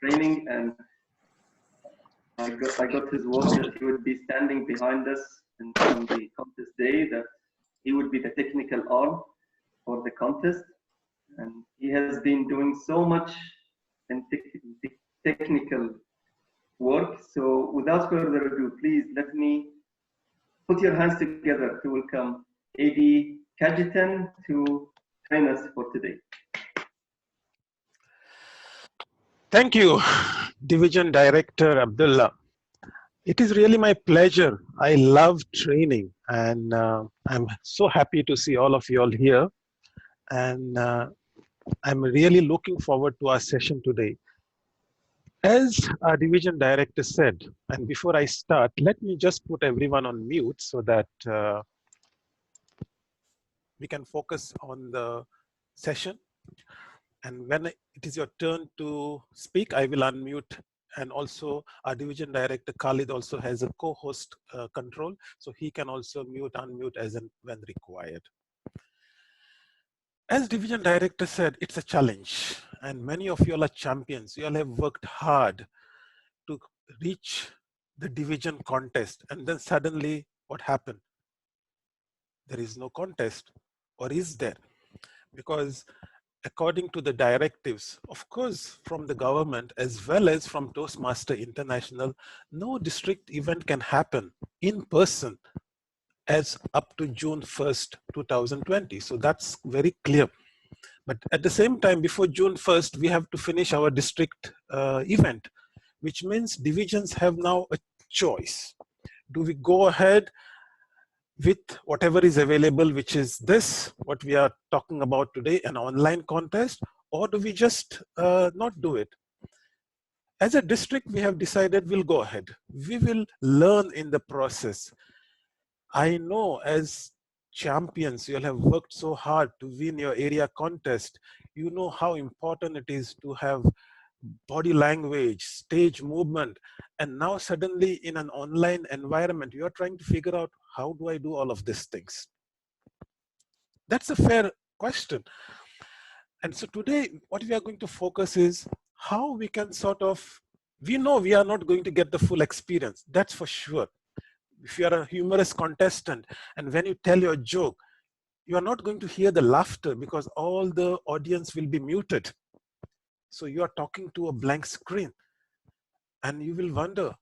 training, and I got his word that he would be standing behind us on the contest day, that he would be the technical arm for the contest. And he has been doing so much in technical work. So without further ado, please let me put your hands together to welcome AD Kajitan to train us for today. Thank you, Division Director Abdullah. It is really my pleasure. I love training, and I'm so happy to see all of you all here. And I'm really looking forward to our session today. As our Division Director said, and before I start, let me just put everyone on mute so that we can focus on the session. And when it is your turn to speak, I will unmute. And also our Division Director Khalid also has a co-host control, so he can also mute, unmute as and when required. As Division Director said, it's a challenge, and many of you all are champions. You all have worked hard to reach the division contest, and then suddenly what happened? There is no contest, or is there? Because according to the directives, of course, from the government as well as from Toastmasters International, no district event can happen in person as up to June 1st, 2020. So that's very clear. But at the same time, before June 1st, we have to finish our district event, which means divisions have now a choice. Do we go ahead with whatever is available, which is this, what we are talking about today, an online contest, or do we just not do it? As a district, we have decided we'll go ahead. We will learn in the process. I know as champions, you'll have worked so hard to win your area contest. You know how important it is to have body language, stage movement, and now suddenly in an online environment, you're trying to figure out, how do I do all of these things? That's a fair question. And so today, what we are going to focus is how we can sort of, we know we are not going to get the full experience, that's for sure. If you are a humorous contestant and when you tell your joke, you are not going to hear the laughter because all the audience will be muted. So you are talking to a blank screen and you will wonder,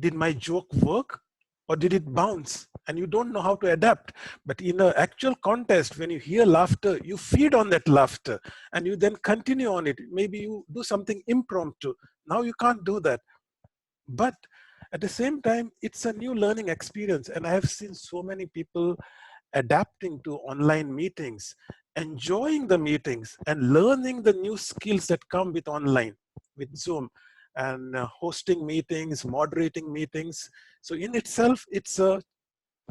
did my joke work or did it bounce? And you don't know how to adapt. But in an actual contest, when you hear laughter, you feed on that laughter and you then continue on it. Maybe you do something impromptu. Now you can't do that. But at the same time, it's a new learning experience. And I have seen so many people adapting to online meetings, enjoying the meetings and learning the new skills that come with online, with Zoom, and hosting meetings, moderating meetings. So in itself, it's a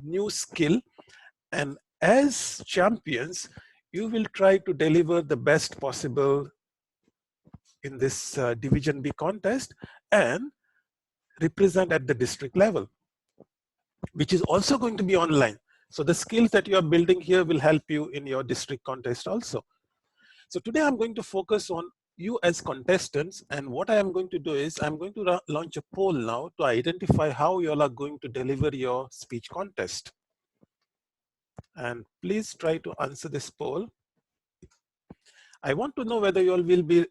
new skill. And as champions, you will try to deliver the best possible in this Division B contest and represent at the district level, which is also going to be online. So the skills that you are building here will help you in your district contest also. So today I'm going to focus on you as contestants, and what I am going to do is I'm going to launch a poll now to identify how you all are going to deliver your speech contest. And please try to answer this poll. I want to know whether you all will be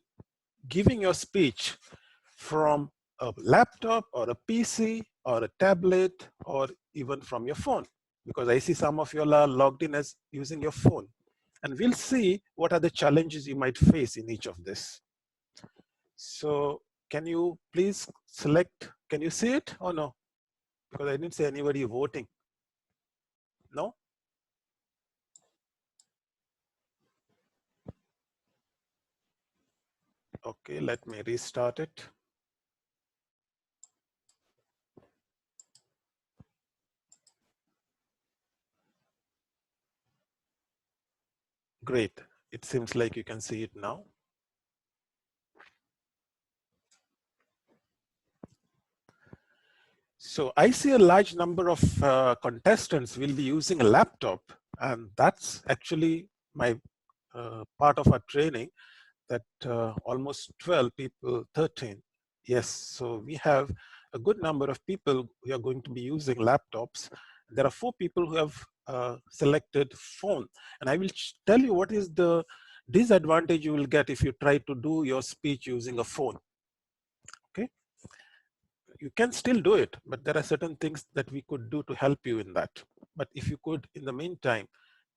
giving your speech from a laptop or a PC or a tablet or even from your phone, because I see some of you all are logged in as using your phone. And we'll see what are the challenges you might face in each of this. So can you please select, can you see it or no? Because I didn't see anybody voting. No? Okay, let me restart it. Great. It seems like you can see it now. So I see a large number of contestants will be using a laptop, and that's actually my part of our training, that almost 12 people, 13 Yes, so we have a good number of people who are going to be using laptops. There are 4 people who have selected phone. And I will tell you what is the disadvantage you will get if you try to do your speech using a phone. Okay, you can still do it, but there are certain things that we could do to help you in that. But if you could, in the meantime,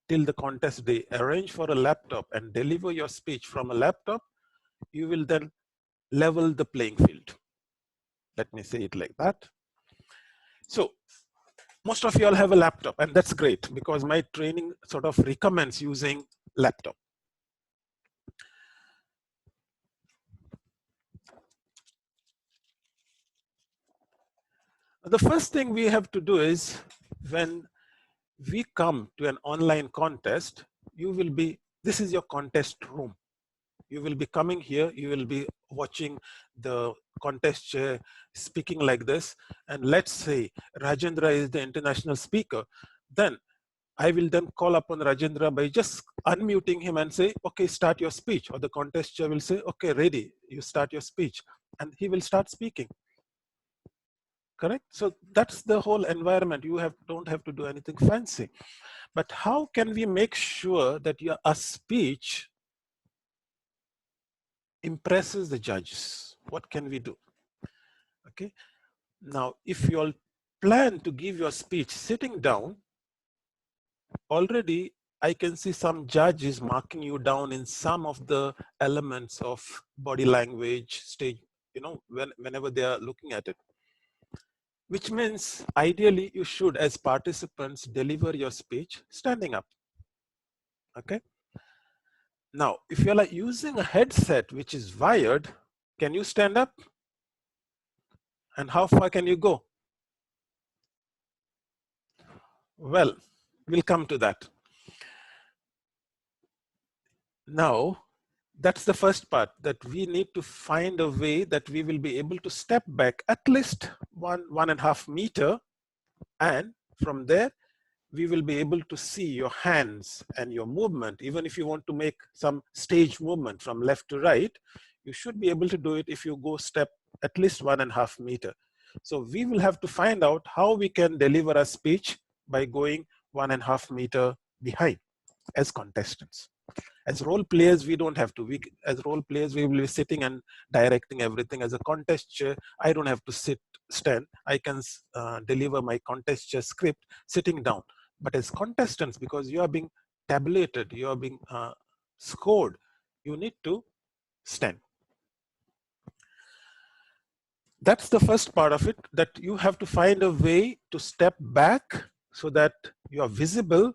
till the contest day, arrange for a laptop and deliver your speech from a laptop, you will then level the playing field. Let me say it like that. So most of you all have a laptop, and that's great because my training sort of recommends using laptop. The first thing we have to do is, when we come to an online contest, this is your contest room. You will be coming here, you will be watching the contest chair speaking like this. And let's say Rajendra is the international speaker. Then I will then call upon Rajendra by just unmuting him and say, okay, start your speech. Or the contest chair will say, okay, ready, you start your speech. And he will start speaking. Correct? So that's the whole environment. You don't have to do anything fancy. But how can we make sure that our speech impresses the judges? What can we do? Okay. Now, if you all plan to give your speech sitting down, already I can see some judges marking you down in some of the elements of body language, stage, whenever they are looking at it. Which means ideally you should, as participants, deliver your speech standing up. Okay. Now, if you're like using a headset which is wired, can you stand up? And how far can you go? Well, we'll come to that. Now, that's the first part, that we need to find a way that we will be able to step back at least 1.5 meters, and from there we will be able to see your hands and your movement. Even if you want to make some stage movement from left to right, you should be able to do it if you go step at least 1.5 meters. So we will have to find out how we can deliver a speech by going 1.5 meters behind as contestants. As role players, we don't have to. As role players, we will be sitting and directing everything. As a contest chair, I don't have to stand. I can deliver my contest chair script sitting down. But as contestants, because you are being tabulated, you are being scored, you need to stand. That's the first part of it, that you have to find a way to step back so that you are visible,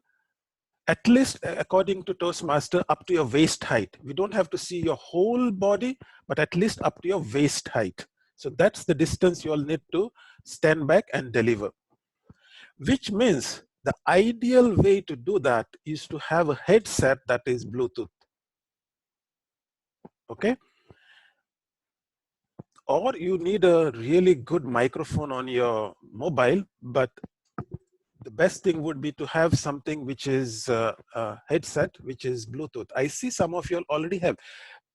at least according to Toastmaster, up to your waist height. We don't have to see your whole body, but at least up to your waist height. So that's the distance you'll need to stand back and deliver. Which means the ideal way to do that is to have a headset that is Bluetooth. Okay? Or you need a really good microphone on your mobile, but the best thing would be to have something which is a headset, which is Bluetooth. I see some of you already have.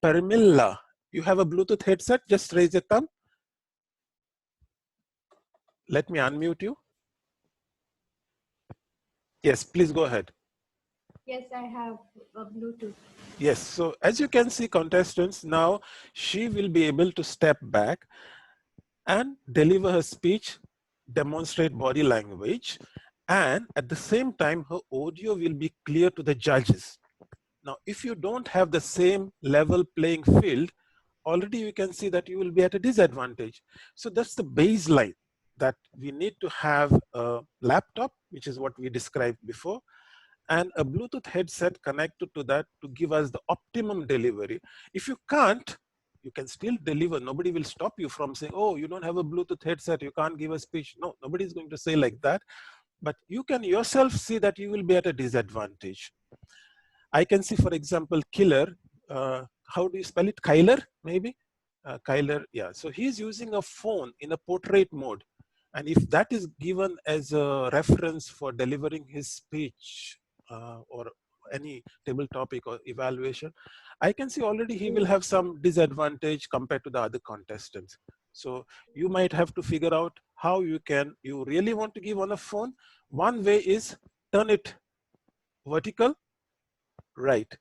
Parmilla, you have a Bluetooth headset? Just raise your thumb. Let me unmute you. Yes, please go ahead. Yes, I have a Bluetooth. Yes, so as you can see, contestants, now she will be able to step back and deliver her speech, demonstrate body language, and at the same time, her audio will be clear to the judges. Now, if you don't have the same level playing field, already you can see that you will be at a disadvantage. So that's the baseline, that we need to have a laptop, which is what we described before, and a Bluetooth headset connected to that to give us the optimum delivery. If you can't, you can still deliver. Nobody will stop you from saying, oh, you don't have a Bluetooth headset, you can't give a speech. No, nobody is going to say like that. But you can yourself see that you will be at a disadvantage. I can see, for example, Killer. How do you spell it? Kyler, maybe? Kyler, yeah. So he's using a phone in a portrait mode. And if that is given as a reference for delivering his speech or any table topic or evaluation, I can see already he will have some disadvantage compared to the other contestants. So you might have to figure out how you really want to give on a phone. One way is turn it vertical, right.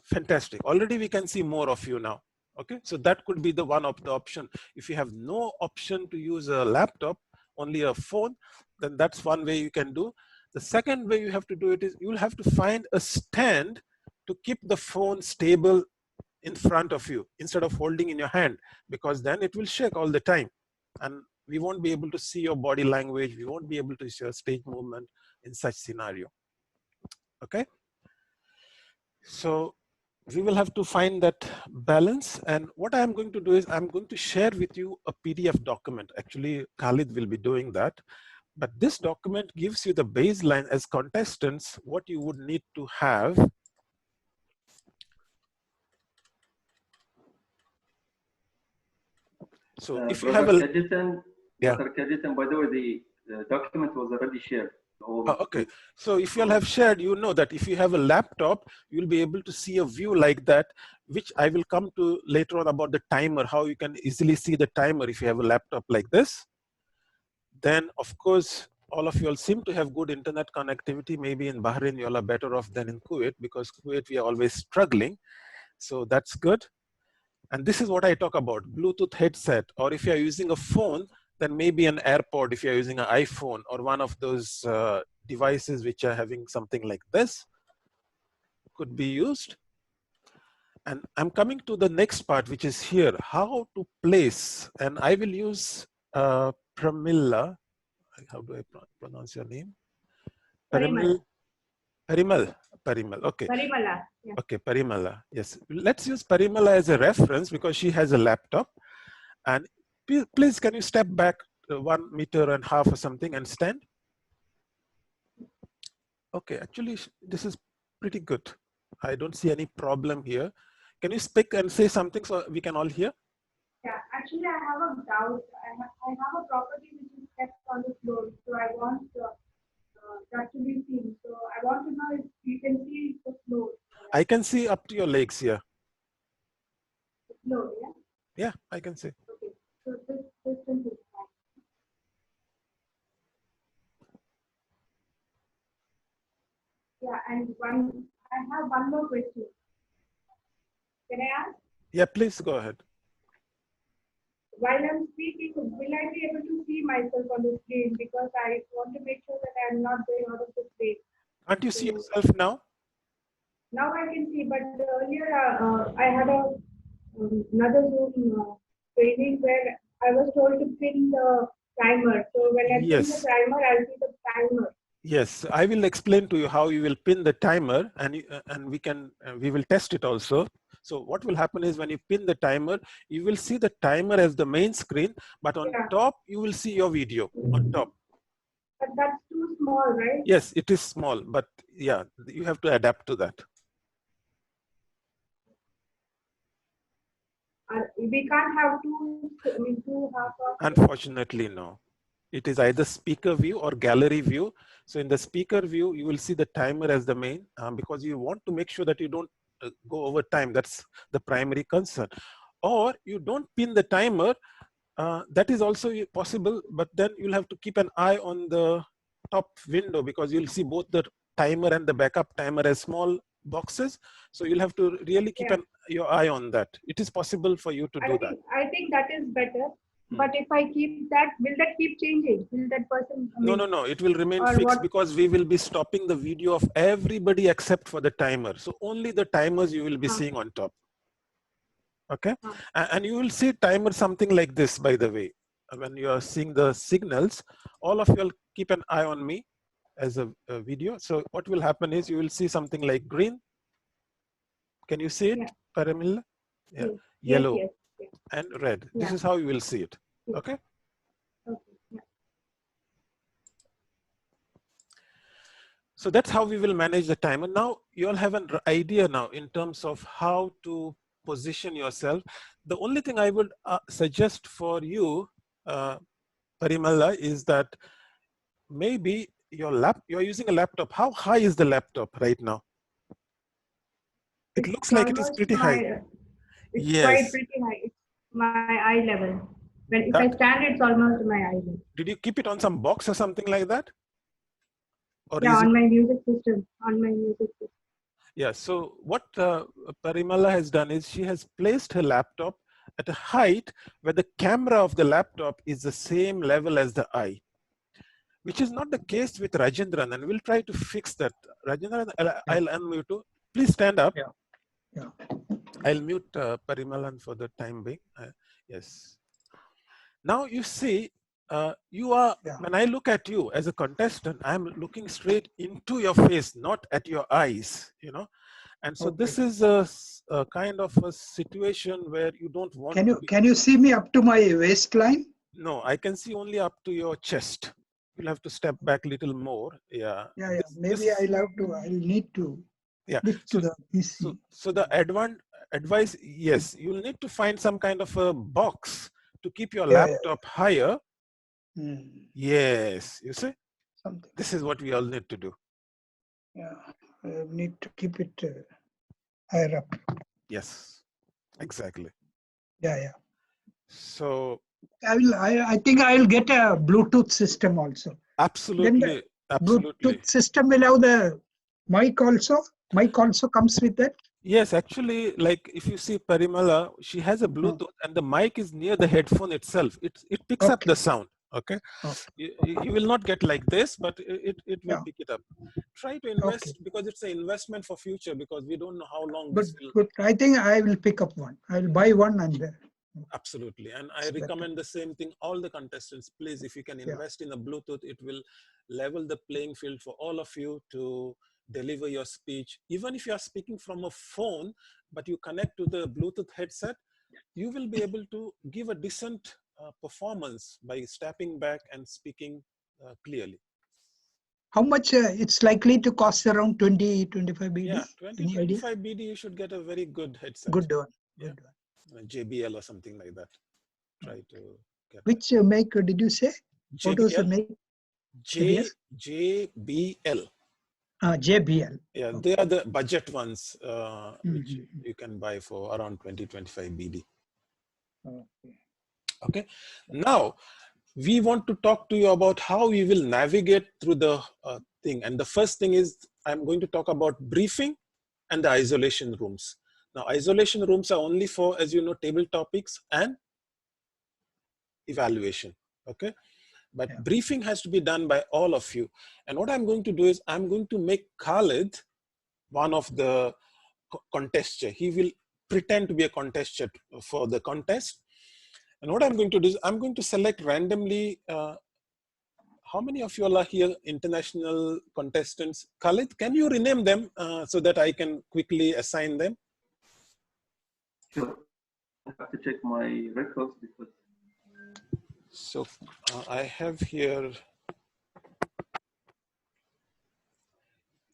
Fantastic. Already we can see more of you now. Okay, so that could be the one of the option. If you have no option to use a laptop, only a phone, then that's one way you can do. The second way you have to do it is you'll have to find a stand to keep the phone stable in front of you instead of holding in your hand, because then it will shake all the time and we won't be able to see your body language. We won't be able to see your stage movement in such scenario. Okay, so we will have to find that balance. And what I'm going to do is I'm going to share with you a PDF document. Actually, Khalid will be doing that. But this document gives you the baseline as contestants, what you would need to have. So if you have a... Yeah. Dr. Kajitan, by the way, the document was already shared. Okay, so if you all have shared, you know that if you have a laptop, you'll be able to see a view like that, which I will come to later on about the timer, how you can easily see the timer if you have a laptop like this. Then, of course, all of you all seem to have good internet connectivity. Maybe in Bahrain, you all are better off than in Kuwait, because Kuwait, we are always struggling. So that's good. And this is what I talk about, Bluetooth headset, or if you're using a phone, then maybe an AirPod if you're using an iPhone, or one of those devices which are having something like this could be used. And I'm coming to the next part, which is here, how to place. And I will use Pramila. How do I pronounce your name? Parimal. Parimal, okay. Parimala. Yeah. Okay, Parimala, yes. Let's use Parimala as a reference because she has a laptop. And please, can you step back 1.5 meters or something and stand? Okay, actually, this is pretty good. I don't see any problem here. Can you speak and say something so we can all hear? Yeah, actually, I have a doubt. I have a property which is kept on the floor, so I want that to be seen. So I want to know if you can see the floor. I can see up to your legs here. The floor, yeah? Yeah, I can see. Okay, so this distance is fine. Yeah, and I have one more question. Can I ask? Yeah, please go ahead. While I'm speaking, will I be able to see myself on the screen? Because I want to make sure that I'm not going out of the space. Can't you see yourself now? Now I can see, but earlier I had another Zoom training where I was told to pin the timer. So when I pin the timer, I'll see the timer. Yes, I will explain to you how you will pin the timer, and we will test it also. So what will happen is when you pin the timer, you will see the timer as the main screen, but on top you will see your video on top. But that's too small, right? Yes, it is small, but yeah, you have to adapt to that. We can't have two half of. Unfortunately, no. It is either speaker view or gallery view. So in the speaker view, you will see the timer as the main because you want to make sure that you don't go over time. That's the primary concern. Or you don't pin the timer. That is also possible, but then you'll have to keep an eye on the top window because you'll see both the timer and the backup timer as small boxes. So you'll have to really keep your eye on that. It is possible for you to do that. I think that is better. But if I keep that, will that keep changing? Will that person? No. It will remain fixed because we will be stopping the video of everybody except for the timer. So only the timers you will be seeing on top. Okay. And you will see timer something like this, by the way. When you are seeing the signals, all of you will keep an eye on me as a video. So what will happen is you will see something like green. Can you see it, Paramila? Yeah. Yes. Yellow. Yes. And red. This is how you will see it. Okay. So that's how we will manage the timer. Now you all have an idea now in terms of how to position yourself. The only thing I would suggest for you, Parimala, is that maybe you're using a laptop. How high is the laptop right now? It looks like it is pretty high. It's quite pretty high. It's my eye level. When if I stand, it's almost my eyelid. Did you keep it on some box or something like that? Or Yeah, is on it? my music system. On my music system. Yeah. So what Parimala has done is she has placed her laptop at a height where the camera of the laptop is the same level as the eye, which is not the case with Rajendran, and we'll try to fix that. Rajendran, I'll unmute you. Please stand up. Yeah. Yeah. I'll mute Parimalan for the time being. Yes. Now you see, you are, when I look at you as a contestant, I'm looking straight into your face, not at your eyes, you know. And so this is a kind of a situation where you don't want Can to you be. can you see me up to my waistline? No, I can see only up to your chest. You'll have to step back a little more. Yeah. Yeah. Maybe I'll need to lift to the PC. So the advice, yes, you'll need to find some kind of a box to keep your laptop higher. Yes, you see, Something. this is what we all need to do. Yeah, I need to keep it higher up. Yes, exactly. Yeah. So I think I'll get a Bluetooth system also. Absolutely. Then the Bluetooth system will have the mic also. Mic also comes with that. Yes, actually, like if you see Parimala, she has a Bluetooth and the mic is near the headphone itself. It picks up the sound. Okay. You will not get like this, but it will pick it up. Try to invest because it's an investment for future, because we don't know how long this will. But I think I will pick up one. I'll buy one and absolutely. And I recommend the same thing. All the contestants, please, if you can invest in a Bluetooth, it will level the playing field for all of you to deliver your speech. Even if you are speaking from a phone, but you connect to the Bluetooth headset, you will be able to give a decent performance by stepping back and speaking clearly. How much it's likely to cost? Around 20-25 BD? Yeah, 20-25 BD, you should get a very good headset. Good one. Yeah. Good one. JBL or something like that. Try to get which make did you say? JBL? What was the make? JBL. JBL. Yeah, they are the budget ones which you can buy for around 20-25 BD. Okay. Now, we want to talk to you about how we will navigate through the thing. And the first thing is I'm going to talk about briefing and the isolation rooms. Now, isolation rooms are only for, as you know, table topics and evaluation. Okay. But briefing has to be done by all of you. And what I'm going to do is I'm going to make Khalid one of the contestants. He will pretend to be a contestant for the contest. And what I'm going to do is I'm going to select randomly. How many of you all are here international contestants? Khalid, can you rename them so that I can quickly assign them? Sure. I have to check my records because. So I have here.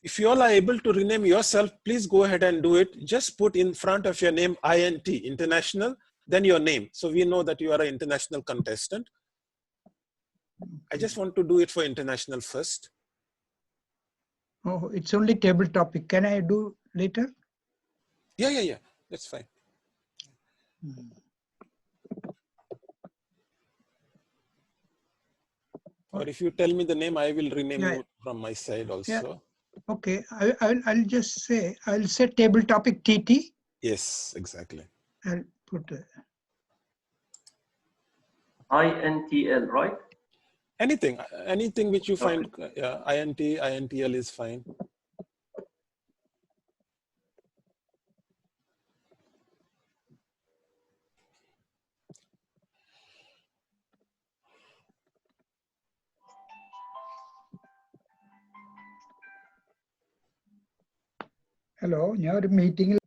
If you all are able to rename yourself, please go ahead and do it. Just put in front of your name INT, international, then your name. So we know that you are an international contestant. I just want to do it for international first. Oh, it's only table topic. Can I do later? Yeah. That's fine. Or if you tell me the name, I will rename you from my side also. Yeah. Okay, I'll just say, I'll say table topic TT. Yes, exactly. I'll put INTL, right? Anything which you find, INT, INTL is fine. Hello, you're meeting.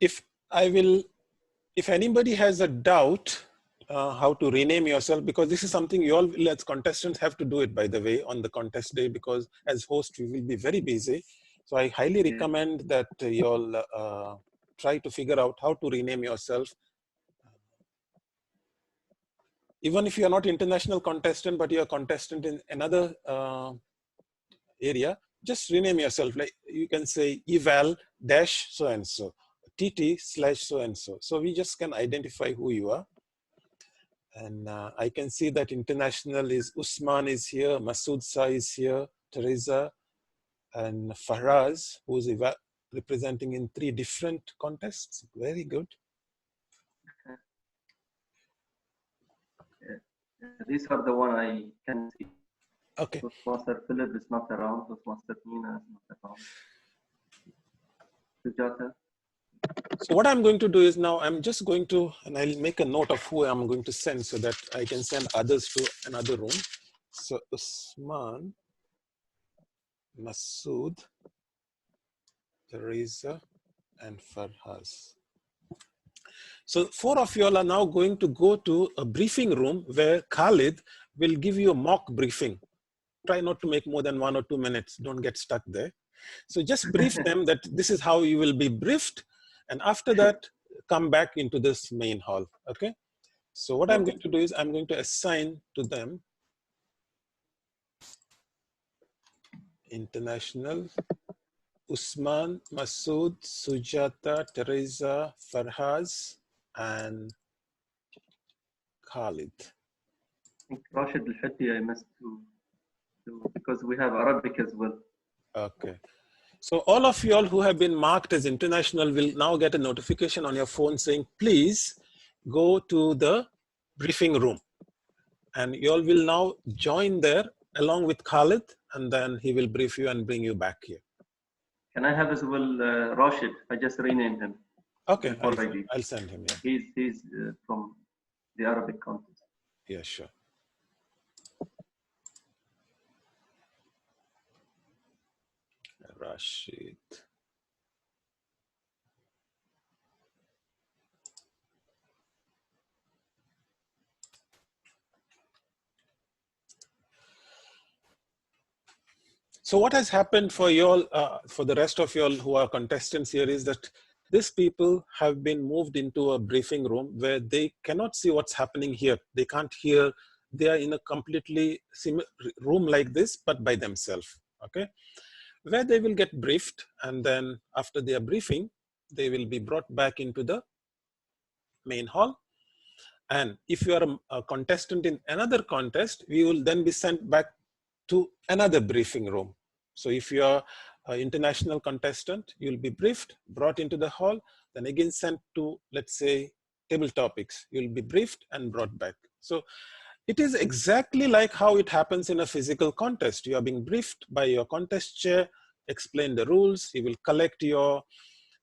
If anybody has a doubt how to rename yourself, because this is something you all as contestants have to do it, by the way, on the contest day, because as host we will be very busy. So I highly recommend that you all try to figure out how to rename yourself. Even if you are not international contestant, but you are contestant in another area, just rename yourself. Like you can say eval dash so and so, TT slash so and so. So we just can identify who you are. And I can see that international is Usman is here, Masood Sa is here, Teresa, and Faraz, who's representing in 3 different contests. Very good. These are the one I can see. Okay. Toastmaster Philip is not around. Toastmaster Nina is not around. Sujata. So what I'm going to do is now I'm just going to, and I'll make a note of who I'm going to send so that I can send others to another room. So Usman, Masood, Teresa, and Farhaz. So 4 of you all are now going to go to a briefing room where Khalid will give you a mock briefing. Try not to make more than 1 or 2 minutes. Don't get stuck there. So just brief them that this is how you will be briefed. And after that, come back into this main hall. Okay. So what I'm going to do is I'm going to assign to them international, Usman, Masood, Sujata, Teresa, Farhaz, and Khalid. I think Rashid Al-Hatti I missed too, because we have Arabic as well. Okay. So all of you all who have been marked as international will now get a notification on your phone saying, please go to the briefing room. And you all will now join there along with Khalid, and then he will brief you and bring you back here. Can I have as well Rashid? I just renamed him. Okay, I'll send him. Yeah. He's from the Arabic contest. Yeah, sure. Rashid. So what has happened for you all, for the rest of you all who are contestants here, is that these people have been moved into a briefing room where they cannot see what's happening here. They can't hear. They are in a completely room like this, but by themselves. Okay, where they will get briefed, and then after their briefing, they will be brought back into the main hall. And if you are a contestant in another contest, we will then be sent back to another briefing room. So if you are an international contestant, you'll be briefed, brought into the hall, then again sent to, let's say, table topics. You'll be briefed and brought back. So it is exactly like how it happens in a physical contest. You are being briefed by your contest chair, explain the rules. He will collect your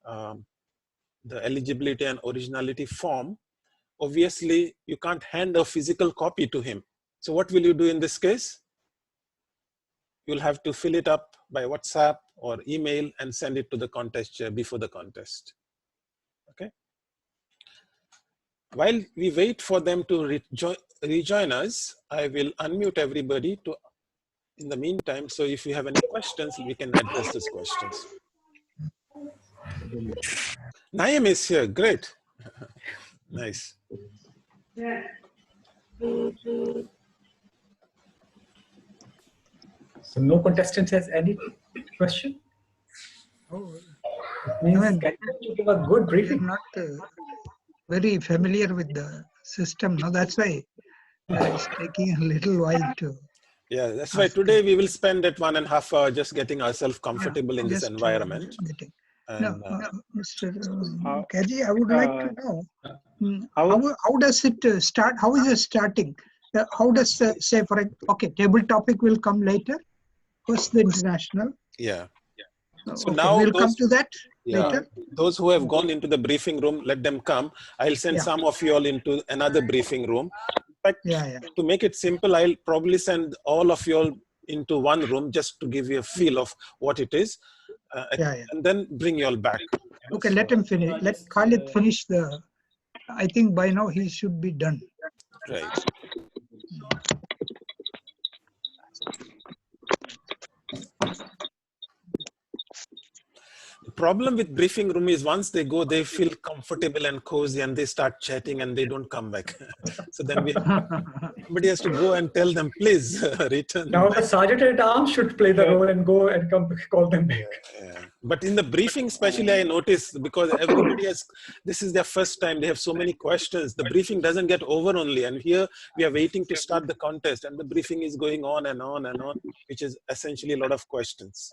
the eligibility and originality form. Obviously, you can't hand a physical copy to him. So what will you do in this case? You'll have to fill it up by WhatsApp or email and send it to the contest chair before the contest. Okay. While we wait for them to rejoin us, I will unmute everybody in the meantime. So if you have any questions, we can address those questions. Naeem is here. Great. Nice. Yeah. So no contestant has any question? Oh, Means no, can you give a good we are briefing? not very familiar with the system. No, that's why it's taking a little while to. Yeah, that's why today we will spend that 1.5 hours just getting ourselves comfortable in this environment. No, Mr. Kaji, I would like to know how does it start? How is it starting? How does say for okay, table topic will come later. First the international. Yeah. So now we'll come to that later. Those who have gone into the briefing room, let them come. I'll send some of you all into another briefing room. In fact, to make it simple, I'll probably send all of you all into one room just to give you a feel of what it is. And then bring you all back. Okay, let him finish. Let Khalid finish the. I think by now he should be done. Right. The problem with briefing room is once they go, they feel comfortable and cozy and they start chatting and they don't come back. So then somebody has to go and tell them, please return. Now the sergeant at arms should play the role and go and come call them back. Yeah. But in the briefing, especially, I noticed because everybody has, this is their first time, they have so many questions. The briefing doesn't get over only. And here we are waiting to start the contest and the briefing is going on and on and on, which is essentially a lot of questions.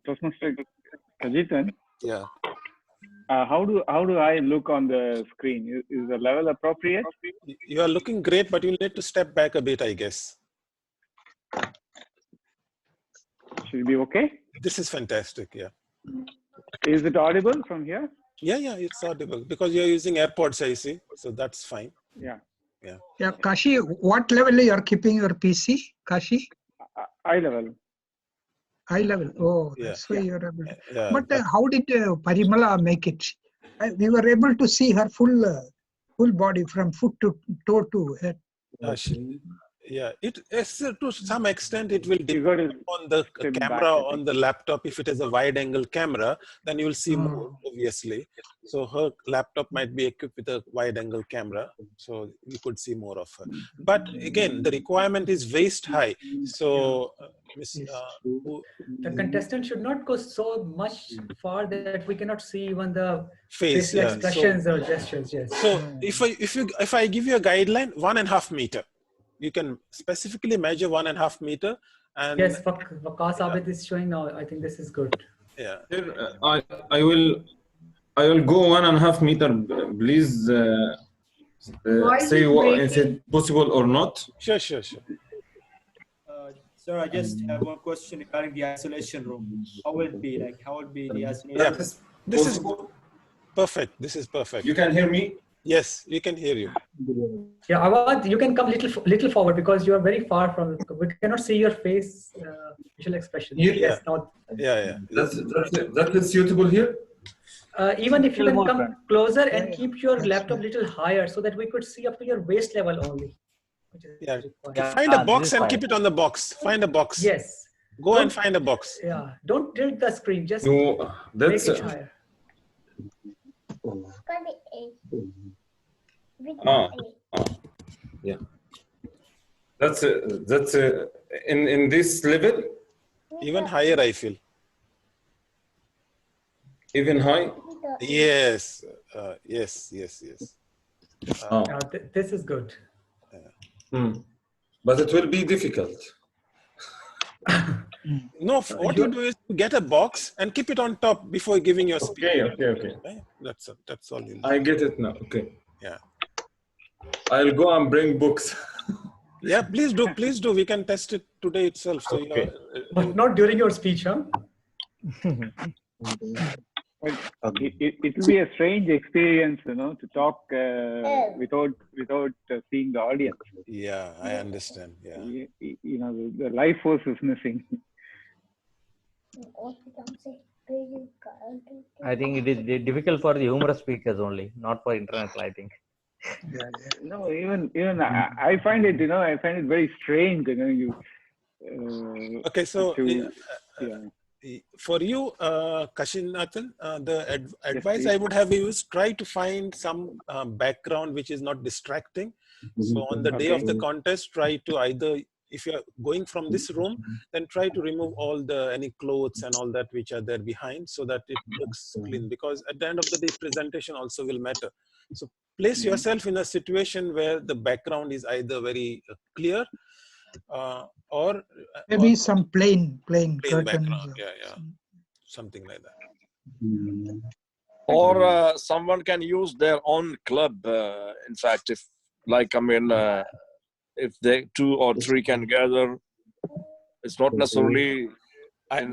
Toastmaster Kajitan, Yeah. how do I look on the screen? Is the level appropriate? You are looking great, but you'll need to step back a bit, I guess. Should it be okay? This is fantastic, yeah. Is it audible from here? Yeah, it's audible because you're using AirPods, I see. So that's fine. Yeah. Yeah, Kashi, what level you are keeping your PC, Kashi? Eye level. Eye level. Oh, Yeah. that's why you're able. Yeah. But how did Parimala make it? We were able to see her full body from foot to toe to head. Yeah, it is to some extent it will depend on the camera on the laptop. If it is a wide-angle camera, then you will see more, obviously. So her laptop might be equipped with a wide-angle camera, so you could see more of her. But again, the requirement is waist high. So, the contestant should not go so much far that we cannot see even the face facial expressions or gestures. Yes. So if I give you a guideline, 1.5 meter. You can specifically measure 1.5 meter. And yes, Waqas Abid is showing now. I think this is good. Yeah. Here, I will go 1.5 meter. Please say what, if it's possible or not. Sure. Sir, I just have one question regarding the isolation room. How will it be? Like, how will be the isolation? Yeah, this is perfect. This is perfect. You can hear me? Yes, we can hear you. Yeah, Awad, you can come little forward because you are very far from. We cannot see your face, facial expression. Yes, not. Yeah. That is suitable here. Even if you can come closer and keep your laptop little higher so that we could see up to your waist level only. Yeah. Find a box and keep it on the box. Find a box. Yes. Go and find a box. Yeah. Don't tilt the screen. Just No, that's make it higher. Yeah. That's in this level. Even higher, I feel. Even high. Yes. Yes. This is good. But it will be difficult. No, what you do is get a box and keep it on top before giving your speech. Okay. That's all you need. I get it now. Okay. Yeah. I'll go and bring books. Yeah, please do. We can test it today itself. So okay. But not during your speech, huh? It will be a strange experience, to talk without seeing the audience. Yeah, I understand. Yeah. The life force is missing. I think it is difficult for the humorous speakers only, not for international, I think. No, even I find it, very strange. Okay, so for you, Kashinathan, the advice I would have is try to find some background which is not distracting. So on the day of the contest, try to either, if you're going from this room, then try to remove all any clothes and all that which are there behind so that it looks clean, because at the end of the day, presentation also will matter. So place yourself in a situation where the background is either very clear or maybe some plain curtains. Background. Yeah. Something like that. Or someone can use their own club. In fact, if they 2 or 3 can gather, it's not necessarily. I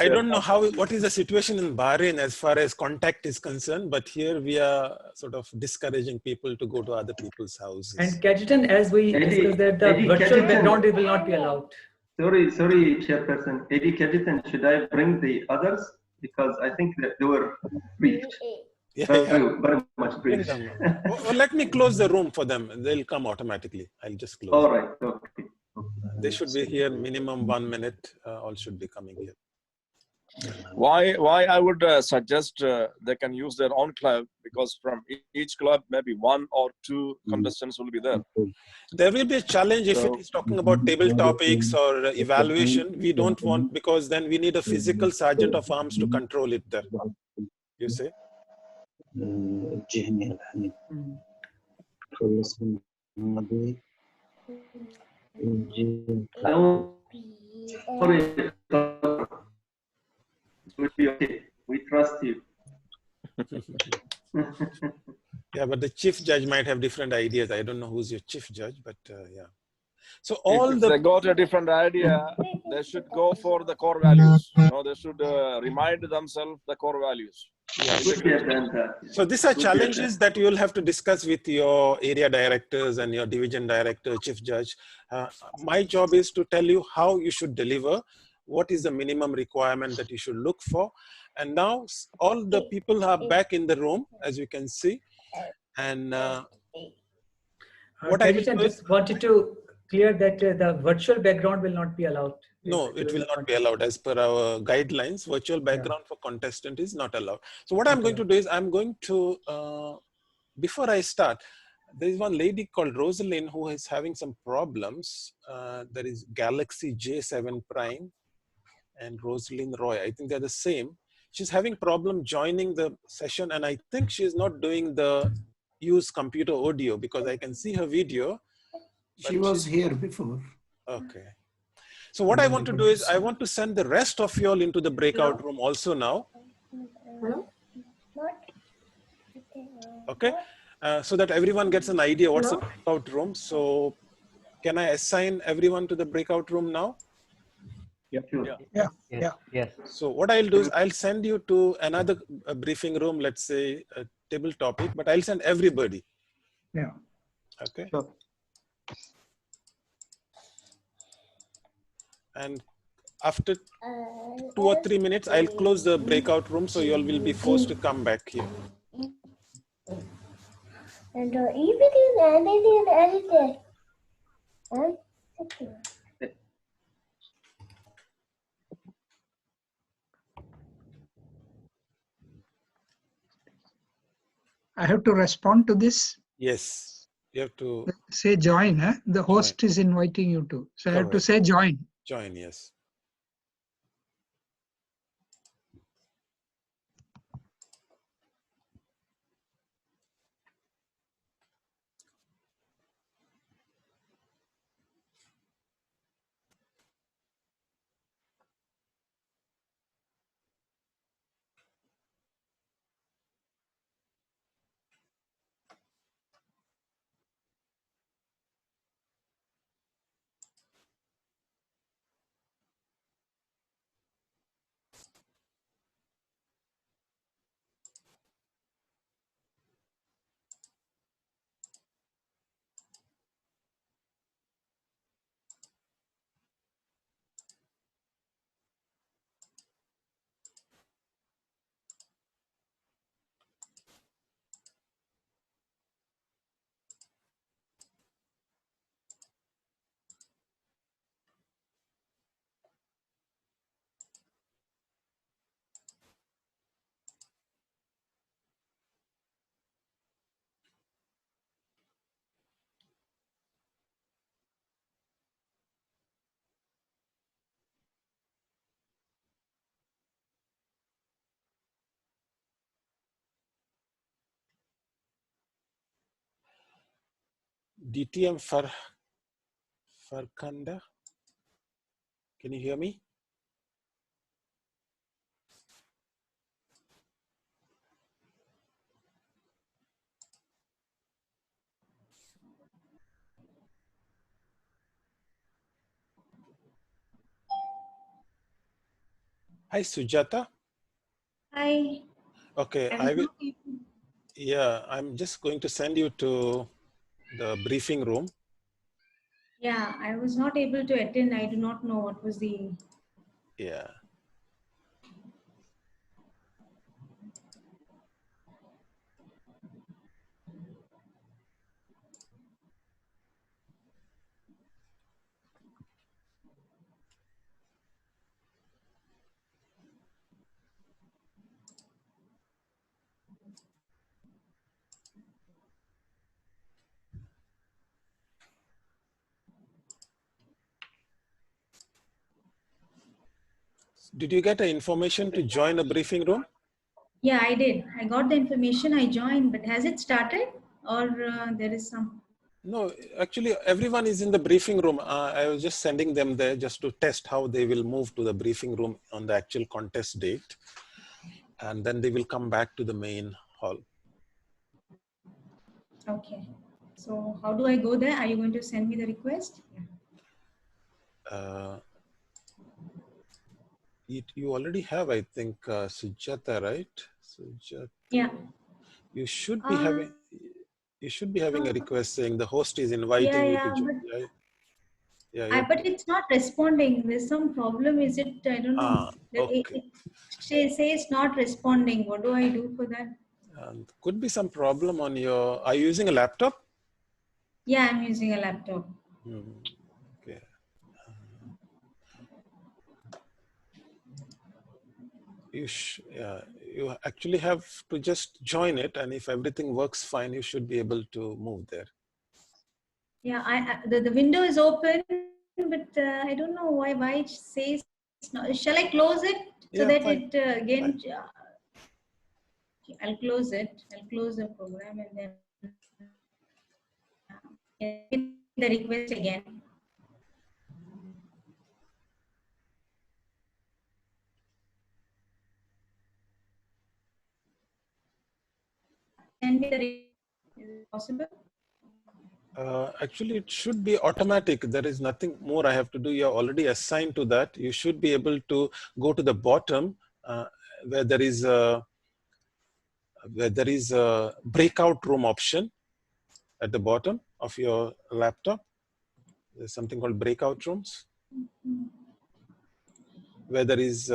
don't know what is the situation in Bahrain as far as contact is concerned, but here we are sort of discouraging people to go to other people's houses. And Kajitan, as we discussed, that the virtual background will not be allowed. Sorry, Chairperson. Eddie Kajitan, should I bring the others? Because I think that they were briefed. Very much briefed. Well, let me close the room for them. They'll come automatically. I'll just close. All right. Okay. They should be here minimum 1 minute. All should be coming here. Why I would suggest they can use their own club, because from each club maybe one or two contestants will be there. There will be a challenge if it is talking about table topics or evaluation. We don't want, because then we need a physical sergeant of arms to control it there. You see? Don't worry. It will be okay. We trust you. Yeah, but the chief judge might have different ideas. I don't know who's your chief judge, but yeah. So all if they got a different idea, they should go for the core values. They should remind themselves the core values. So these are challenges that you will have to discuss with your area directors and your division director, chief judge. My job is to tell you how you should deliver, what is the minimum requirement that you should look for. And now all the people are back in the room, as you can see. And what I just wanted to clear that the virtual background will not be allowed. No, it will not be allowed as per our guidelines. Virtual background for contestant is not allowed. So what I'm going to do is I'm going to, before I start, there is one lady called Rosalind who is having some problems. There is Galaxy J7 Prime and Rosalind Roy. I think they're the same. She's having problem joining the session, and I think she's not doing the use computer audio because I can see her video. She was here before. Okay. So what I want to do is I want to send the rest of you all into the breakout room also now. Okay. So that everyone gets an idea what's the breakout room. So can I assign everyone to the breakout room now? Yes. So what I'll do is I'll send you to another briefing room, let's say a table topic, but I'll send everybody. Yeah. Okay. Sure. And after 2 or 3 minutes, I'll close the breakout room, so you all will be forced to come back here. And everything edited. I have to respond to this. Yes, you have to say join. Huh? The host is inviting you to. So I have to say join. Join, yes. DTM Farkanda, can you hear me? Hi, Sujata. Hi. Okay, I will. Yeah, I'm just going to send you to the briefing room. Yeah, I was not able to attend. I do not know what was the. Yeah. Did you get the information to join a briefing room? Yeah, I did. I got the information. I joined, but has it started or there is some? No, actually everyone is in the briefing room. I was just sending them there just to test how they will move to the briefing room on the actual contest date. And then they will come back to the main hall. Okay. So how do I go there? Are you going to send me the request? You already have, I think, Sujata, right? Sujata. Yeah. You should be having. You should be having a request saying the host is inviting you to join. But it's not responding. There's some problem. Is it? I don't know. Okay. It says not responding. What do I do for that? Could be some problem on your. Are you using a laptop? Yeah, I'm using a laptop. Okay. You actually have to just join it, and if everything works fine, you should be able to move there. Yeah, the window is open, but I don't know why it says not. Shall I close it so that fine. it again? I'll close it. I'll close the program and then get the request again. Send me the request. Is it possible? Actually, it should be automatic. There is nothing more I have to do. You're already assigned to that. You should be able to go to the bottom where there is a breakout room option at the bottom of your laptop. There's something called breakout rooms where there is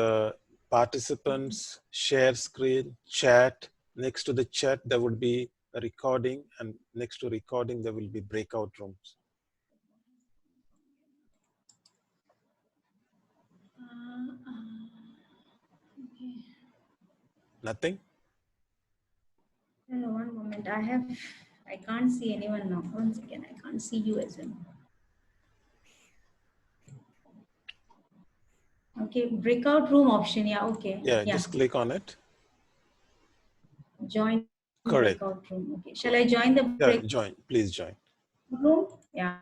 participants, share screen, chat. Next to the chat, there would be a recording, and next to recording, there will be breakout rooms. Okay. Nothing? No, one moment. I can't see anyone now. Once again, I can't see you as well. Okay, breakout room option. Yeah, okay. Yeah, just click on it. Join Correct. breakout room. Okay. Shall I join the breakout join? Please join. Room? Yeah.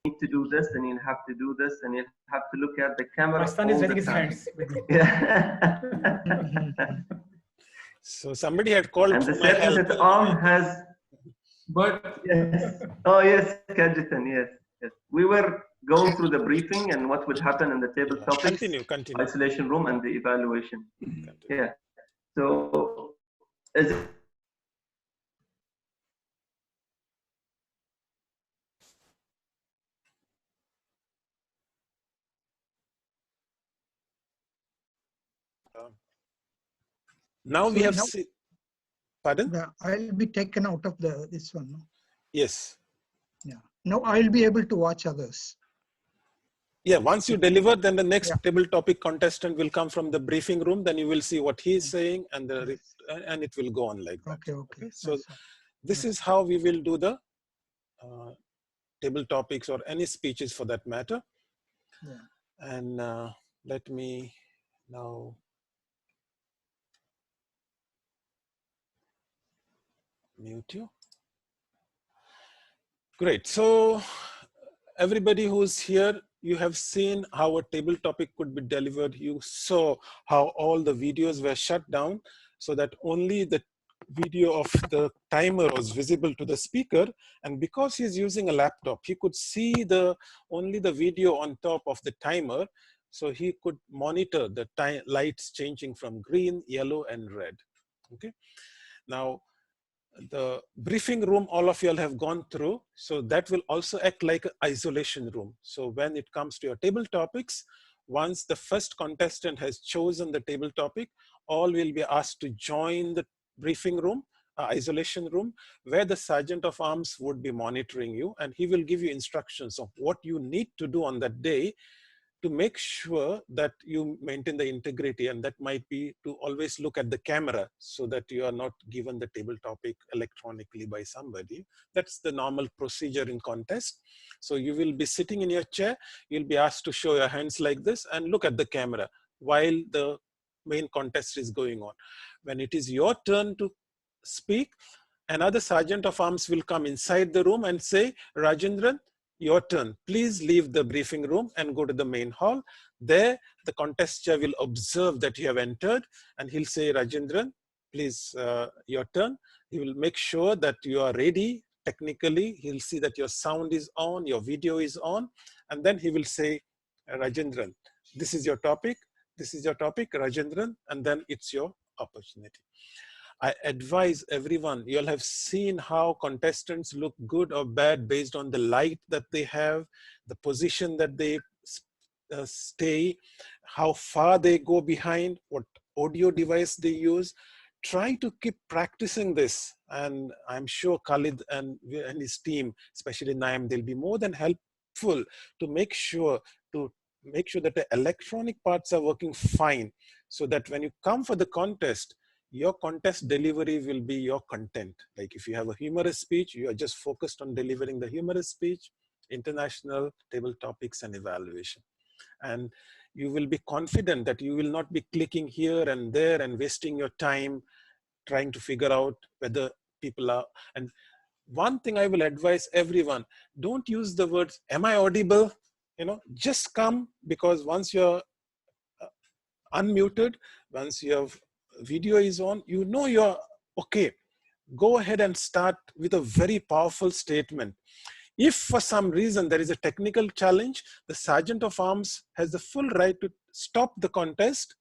Need to do this, and you'll have to do this, and you'll have to look at the camera. My son is raising his hands. Yeah. So somebody had called and the for my help. certificate arm has. But yes. Oh yes, Kajitan, yes. Yes. We were going through the briefing and what would happen in the table topics, continue. Isolation room, and the evaluation. Yeah. So is it now we have seen. Pardon? I'll be taken out of this one. No? Yes. Yeah. Now I'll be able to watch others. Yeah, once you deliver, then the next table topic contestant will come from the briefing room. Then you will see what he is saying, and and it will go on like that. Okay. So this is how we will do the table topics or any speeches for that matter. Yeah. And let me now mute you. Great. So everybody who's here, you have seen how a table topic could be delivered. You saw how all the videos were shut down so that only the video of the timer was visible to the speaker. And because he's using a laptop, he could see only the video on top of the timer. So he could monitor the lights changing from green, yellow, and red. Okay. Now, the briefing room, all of you all have gone through. So that will also act like an isolation room. So when it comes to your table topics, once the first contestant has chosen the table topic, all will be asked to join the briefing room, isolation room, where the sergeant of arms would be monitoring you, and he will give you instructions of what you need to do on that day to make sure that you maintain the integrity. And that might be to always look at the camera so that you are not given the table topic electronically by somebody. That's the normal procedure in contest. So you will be sitting in your chair, you'll be asked to show your hands like this and look at the camera while the main contest is going on. When it is your turn to speak, another sergeant of arms will come inside the room and say, Rajendran, your turn. Please leave the briefing room and go to the main hall. There, the contest chair will observe that you have entered, and he'll say, Rajendran, please, your turn. He will make sure that you are ready technically. He'll see that your sound is on, your video is on, and then he will say, Rajendran, this is your topic. This is your topic, Rajendran, and then it's your opportunity. I advise everyone, you'll have seen how contestants look good or bad based on the light that they have, the position that they stay, how far they go behind, what audio device they use. Try to keep practicing this. And I'm sure Khalid and his team, especially Naim, they'll be more than helpful to make sure that the electronic parts are working fine, so that when you come for the contest, your contest delivery will be your content. Like if you have a humorous speech, you are just focused on delivering the humorous speech, international table topics and evaluation. And you will be confident that you will not be clicking here and there and wasting your time trying to figure out whether people are. And one thing I will advise everyone, don't use the words, am I audible? Just come, because once you're unmuted, once your video is on, you're okay. Go ahead and start with a very powerful statement. If for some reason there is a technical challenge, the sergeant of arms has the full right to stop the contest,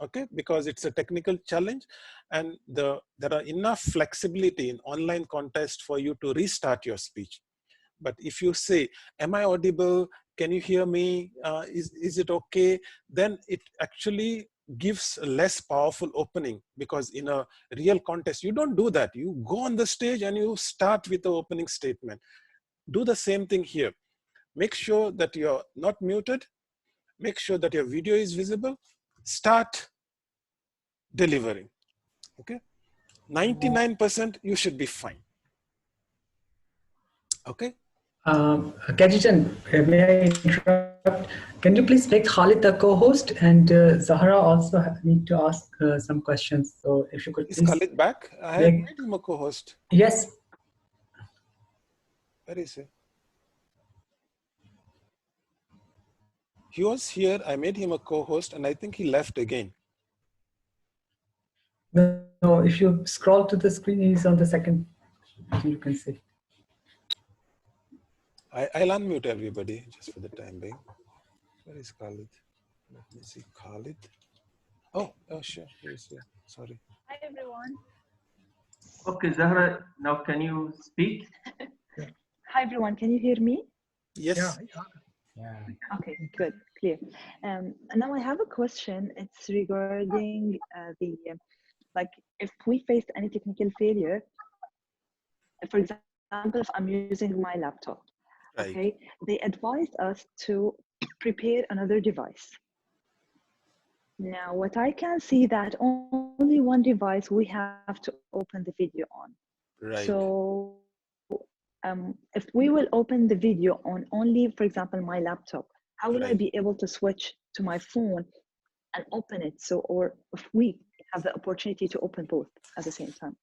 okay, because it's a technical challenge, and there are enough flexibility in online contest for you to restart your speech. But if you say, am I audible? Can you hear me? Is it okay? Then it actually gives a less powerful opening, because in a real contest, you don't do that. You go on the stage and you start with the opening statement. Do the same thing here. Make sure that you're not muted. Make sure that your video is visible. Start delivering. Okay? 99% you should be fine. Okay? Kajijan, may I interrupt? Can you please make Khalid the co-host, and Zahra also need to ask some questions. So if you could please. Is Khalid back? I have made him a co-host. Yes. Where is he? He was here. I made him a co-host, and I think he left again. No, if you scroll to the screen, he's on the second. You can see. I'll unmute everybody just for the time being. Where is Khalid? Let me see. Khalid. Oh, sure. He's here. Sorry. Hi, everyone. Okay, Zahra, now can you speak? Hi, everyone. Can you hear me? Yes. Yeah. Okay, good, clear. Now I have a question. It's regarding like if we face any technical failure, for example, if I'm using my laptop, right. Okay, they advised us to prepare another device. Now, what I can see that only one device we have to open the video on. Right. So if we will open the video on only, for example, my laptop, how will I be able to switch to my phone and open it? So, or if we have the opportunity to open both at the same time.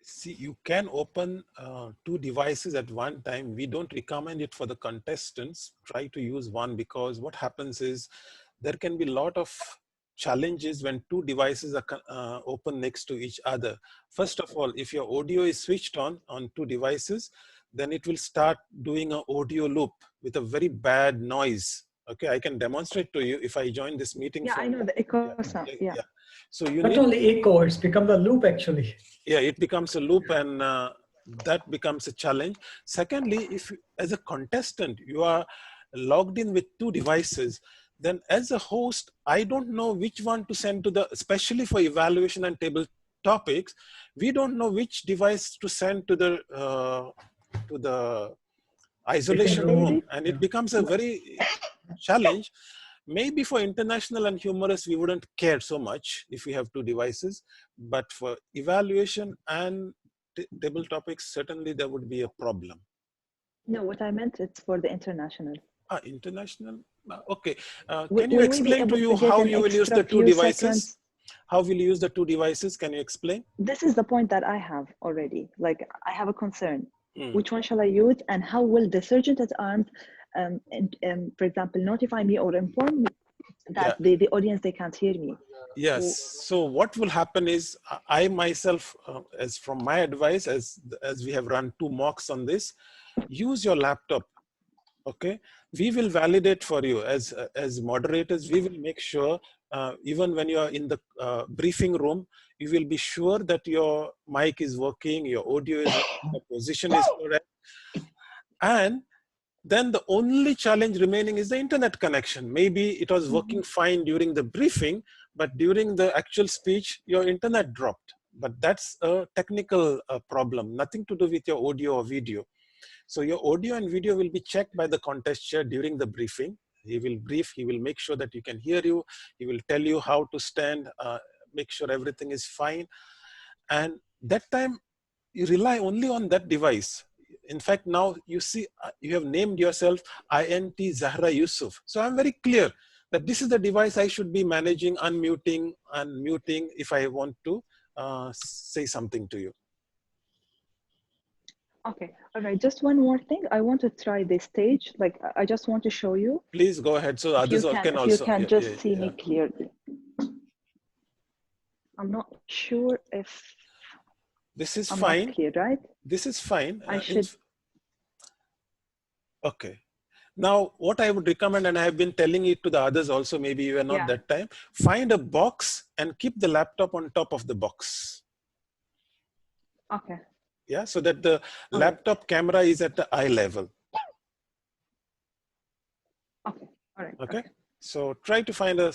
See, you can open two devices at one time. We don't recommend it for the contestants. Try to use one, because what happens is there can be a lot of challenges when two devices are open next to each other. First of all, if your audio is switched on two devices, then it will start doing an audio loop with a very bad noise. Okay, I can demonstrate to you if I join this meeting. Yeah, from, I know the echo sound. Yeah. So you not only echo, it's become the loop actually. Yeah, it becomes a loop, and that becomes a challenge. Secondly, if as a contestant you are logged in with 2 devices, then as a host, I don't know which one to send to the, especially for evaluation and table topics, we don't know which device to send to the isolation room, and it becomes a very challenge. Maybe for international and humorous, we wouldn't care so much if we have 2 devices, but for evaluation and table topics, certainly there would be a problem. No, what I meant, it's for the international. International? Okay. Can Will you we explain be to able you to get how an you will use extra the 2 few devices? seconds? How will you use the 2 devices? Can you explain? This is the point that I have already. Like, I have a concern. Which one shall I use, and how will the sergeant at arms, for example, notify me or inform me that the audience, they can't hear me? Yes. So what will happen is, I myself, as from my advice, as we have run 2 mocks on this, use your laptop. Okay, we will validate for you as moderators. We will make sure, even when you are in the briefing room, you will be sure that your mic is working, your audio is working, the position is correct, and then the only challenge remaining is the internet connection. Maybe it was working fine during the briefing, but during the actual speech, your internet dropped. But that's a technical problem, nothing to do with your audio or video. So your audio and video will be checked by the contest chair during the briefing. He will brief, he will make sure that you can hear you. He will tell you how to stand, make sure everything is fine. And that time you rely only on that device. In fact, now you see, you have named yourself INT Zahra Yusuf. So I'm very clear that this is the device I should be managing, unmuting and muting if I want to say something to you. Okay, all right, just one more thing. I want to try this stage. Like, I just want to show you. Please go ahead, so others can also. If you can just see me clearly. I'm not sure if this is I'm fine. not clear, right? This is fine. I should. Okay. Now, what I would recommend, and I have been telling it to the others also, maybe you were not that time, find a box and keep the laptop on top of the box. Okay. Yeah, so that the laptop camera is at the eye level. Okay, all right. Okay, so try to find a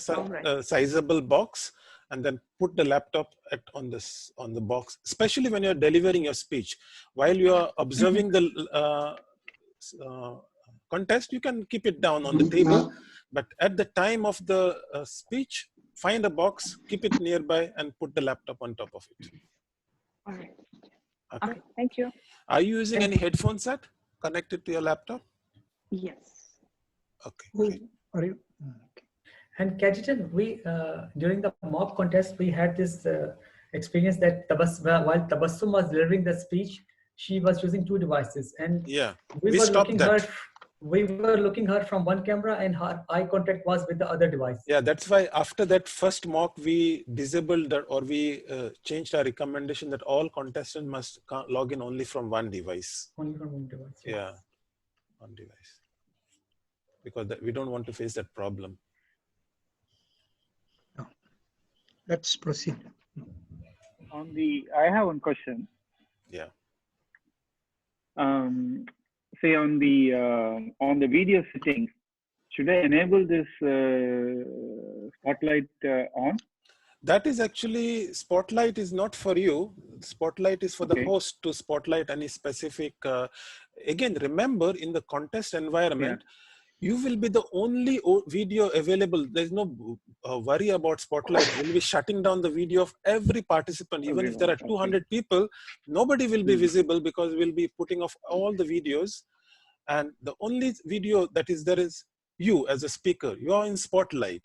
sizable box and then put the laptop on the box, especially when you're delivering your speech. While you are observing the contest, you can keep it down on the table, but at the time of the speech, find a box, keep it nearby, and put the laptop on top of it. All right. Okay. Thank you. Are you using any headphone set connected to your laptop? Yes. Okay. Are you? And Kajitan, we during the mock contest, we had this experience that while Tabassum was delivering the speech, she was using 2 devices, and we were looking her from one camera, and her eye contact was with the other device. Yeah, that's why after that first mock, we disabled that, or we changed our recommendation that all contestants must log in only from one device. Only from one device. Yeah, one device. Because we don't want to face that problem. No. Let's proceed. I have one question. Yeah. Say on the video settings, should I enable this spotlight on? That is actually, spotlight is not for you. Spotlight is for the host to spotlight any specific. Again, remember, in the contest environment, you will be the only video available. There's no worry about spotlight. We'll be shutting down the video of every participant. Even if there are 200 people, nobody will be visible because we'll be putting off all the videos. And the only video that is there is you as a speaker. You are in spotlight.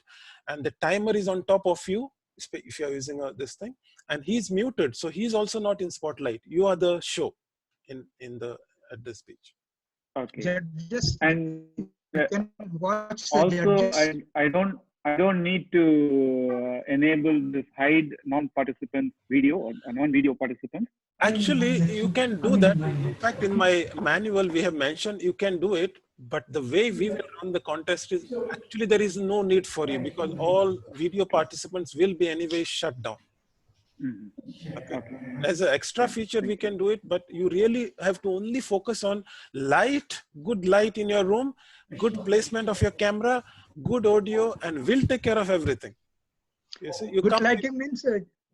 And the timer is on top of you, if you're using this thing. And he's muted, so he's also not in spotlight. You are the show at the speech. Okay. And you can watch the also, judges. I don't need to enable this hide non-participant video or non-video participants. Actually, you can do that. In fact, in my manual, we have mentioned you can do it, But the way we will run the contest is actually there is no need for you because all video participants will be anyway shut down. Okay. As an extra feature, we can do it, but you really have to only focus on light, good light in your room, good placement of your camera, good audio, and we'll take care of everything. Yes, you good lighting means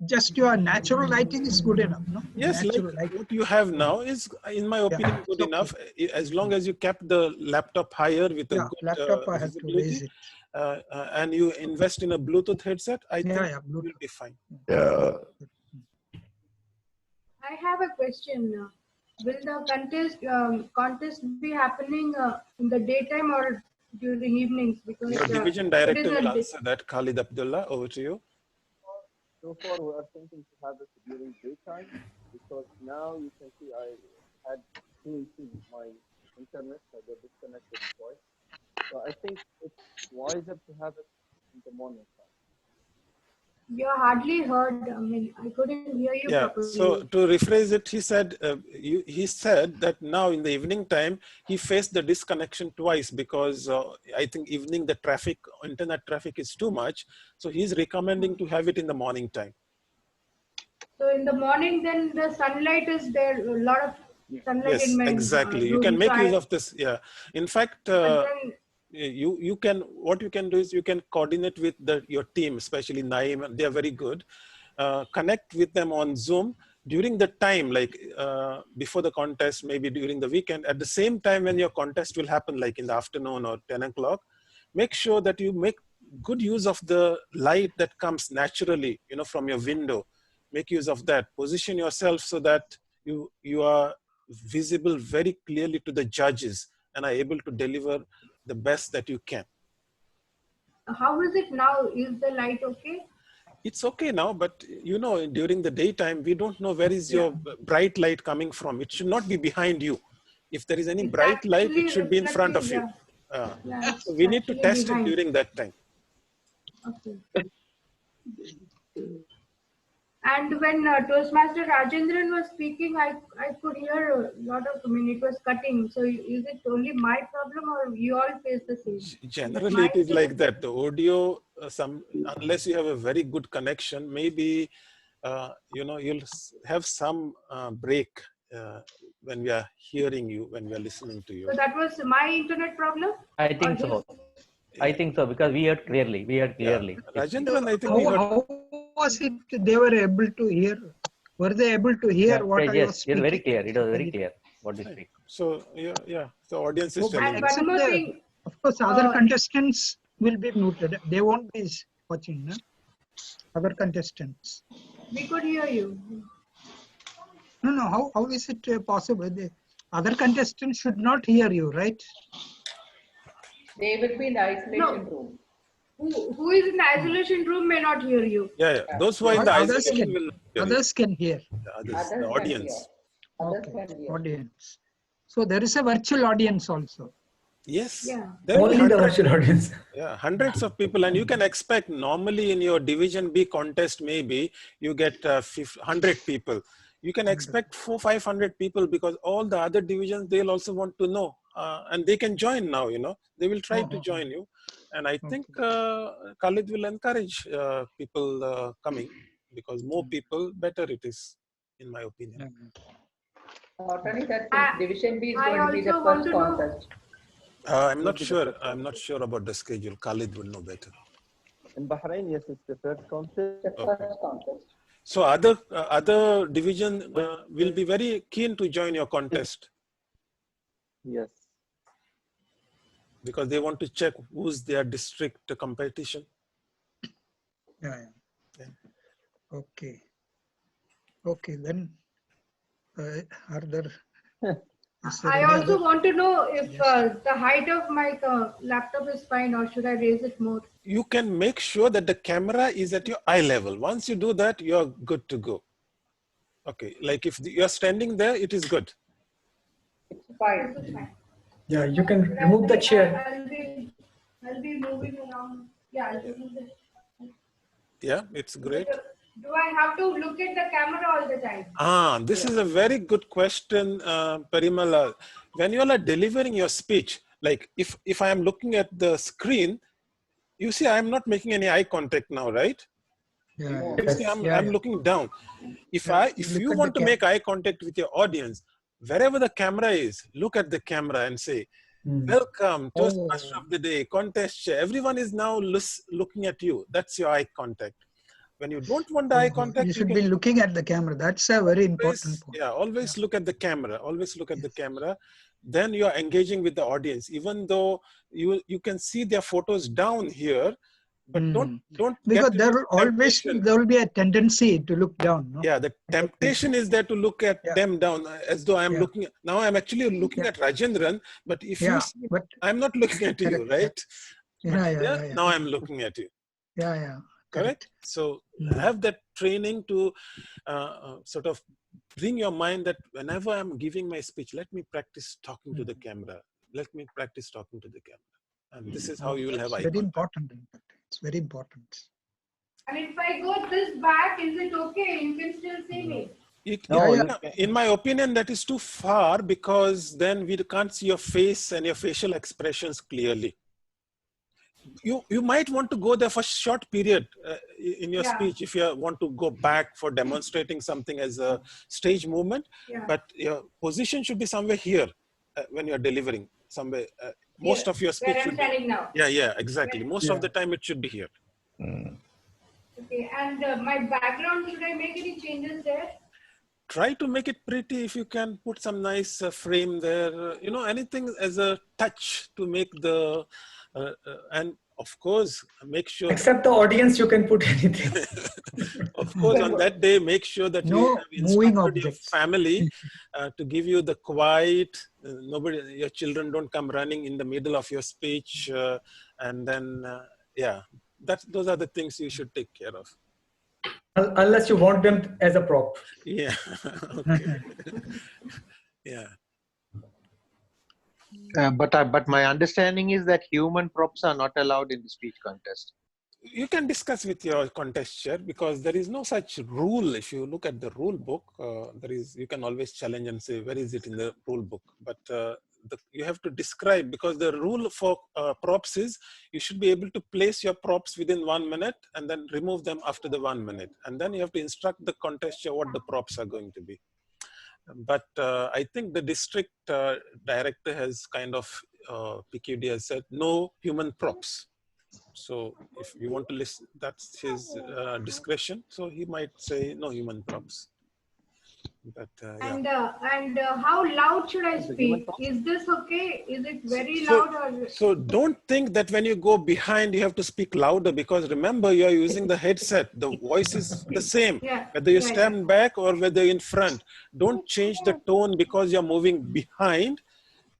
just your natural lighting is good enough, no? Yes, natural like what you have now is, in my opinion, good enough. As long as you kept the laptop higher with a good laptop, I have to raise visibility, it. and you invest in a Bluetooth headset, I think Bluetooth will be fine. I have a question. Will the contest be happening in the daytime or during evenings? Because Your division director will answer that. Khalid Abdullah, over to you. So far, we are thinking to have it during daytime because now you can see I had two issues with my internet. I got disconnected twice. So I think it's wiser to have it in the morning time. You hardly heard. I mean, I couldn't hear you properly. So to rephrase it, he said that now in the evening time he faced the disconnection twice because I think evening the internet traffic is too much. So he's recommending to have it in the morning time. So in the morning, then the sunlight is there. A lot of sunlight in my exactly. You can make use of this. Yeah. In fact, what you can do is you can coordinate with your team, especially Naeem. They are very good. Connect with them on Zoom during the time, like before the contest, maybe during the weekend. At the same time when your contest will happen, like in the afternoon or 10 o'clock, make sure that you make good use of the light that comes naturally, from your window. Make use of that. Position yourself so that you are visible very clearly to the judges and are able to deliver the best that you can. How is it now? Is the light okay? It's okay now, but during the daytime, we don't know where is your bright light coming from. It should not be behind you. If there is any bright light, it should be in front of you. So we need to test it during that time. Okay. And when Toastmaster Rajendran was speaking, I could hear a lot of, it was cutting. So is it only my problem or you all face the same? Generally, it is like that. The audio, unless you have a very good connection, maybe, you'll have some break when we are hearing you, when we are listening to you. So that was my internet problem? I think so. I think so, because we heard clearly. Rajendran, I think how was it they were able to hear? Were they able to hear what I was speaking? Yes, very clear. It was very clear what you speak. So, so audience is telling you. Of course, other contestants will be muted. They won't be watching, no? Other contestants. We could hear you. No. How is it possible? The other contestants should not hear you, right? They will be in the isolation room. Who is in the isolation room may not hear you. Yeah. Those who are in the isolation will hear. Others can hear. The audience. Audience. So there is a virtual audience also. Yes. Yeah. Only the virtual audience. Yeah, hundreds of people, and you can expect normally in your Division B contest, maybe you get 100 people. You can expect 400-500 people because all the other divisions, they'll also want to know, and they can join now. They will try to join you, and I think Khalid will encourage people coming because more people, better it is, in my opinion. Not only that, Division B is going to be the first contest. I'm not sure. I'm not sure about the schedule. Khalid will know better. In Bahrain, yes, it's the first contest. The first contest. So other division will be very keen to join your contest. Yes. Because they want to check who's their district competition. Yeah. Okay. Okay, then are there... I also want to know if the height of my laptop is fine or should I raise it more? You can make sure that the camera is at your eye level. Once you do that, you're good to go. Okay, like if you're standing there, it is good. It's fine. Yeah, you can remove the chair. I'll be moving around. Yeah, I'll remove it. Yeah, it's great. Do I have to look at the camera all the time? This is a very good question, Parimala. When you are delivering your speech, Like if I am looking at the screen, you see I am not making any eye contact now, right? Yeah. You see, I'm looking down. If you want to make eye contact with your audience, wherever the camera is, look at the camera and say, welcome, Toastmaster of the day, contest chair. Everyone is now looking at you. That's your eye contact. When you don't want the eye contact, you should be looking at the camera. That's a very important point. Yeah, always look at the camera. Always look at the camera. Then you are engaging with the audience, even though you can see their photos down here. But don't because there will be a tendency to look down. No? Yeah, the temptation is there to look at them down, as though I'm looking. Now I'm actually looking at Rajendran, but if you see, I'm not looking at you, right? Now I'm looking at you. Correct. So have that training to sort of bring your mind that whenever I'm giving my speech, let me practice talking to the camera. Let me practice talking to the camera. And this is how you will have eye contact. Very important. It's very important. And if I go this back, is it okay? You can still see me. In my opinion, that is too far, because then we can't see your face and your facial expressions clearly. You might want to go there for a short period in your speech if you want to go back for demonstrating something as a stage movement. But your position should be somewhere here when you're delivering. Somewhere, most of your speech where I'm should standing be. now. Yeah, exactly. Most of the time it should be here. Okay, and my background, should I make any changes there? Try to make it pretty. If you can put some nice frame there, anything as a touch to make the, and of course, make sure. Except the audience, you can put anything. Of course, on that day, make sure that you have instructed your family to give you the quiet. Your children don't come running in the middle of your speech, and then those are the things you should take care of. Unless you want them as a prop. Yeah. Okay. Yeah. But my understanding is that human props are not allowed in the speech contest. You can discuss with your contest chair, because there is no such rule. If you look at the rule book, you can always challenge and say, where is it in the rule book? But you have to describe, because the rule for props is you should be able to place your props within 1 minute and then remove them after the 1 minute. And then you have to instruct the contest chair what the props are going to be. But I think the district director has kind of, PQD has said, no human props. So if you want to list, that's his discretion. So he might say no human props. But, and how loud should I speak? Is this okay? Is it very loud? So don't think that when you go behind, you have to speak louder, because remember, you are using the headset. The voice is the same, whether you stand back or whether in front. Don't change the tone because you're moving behind.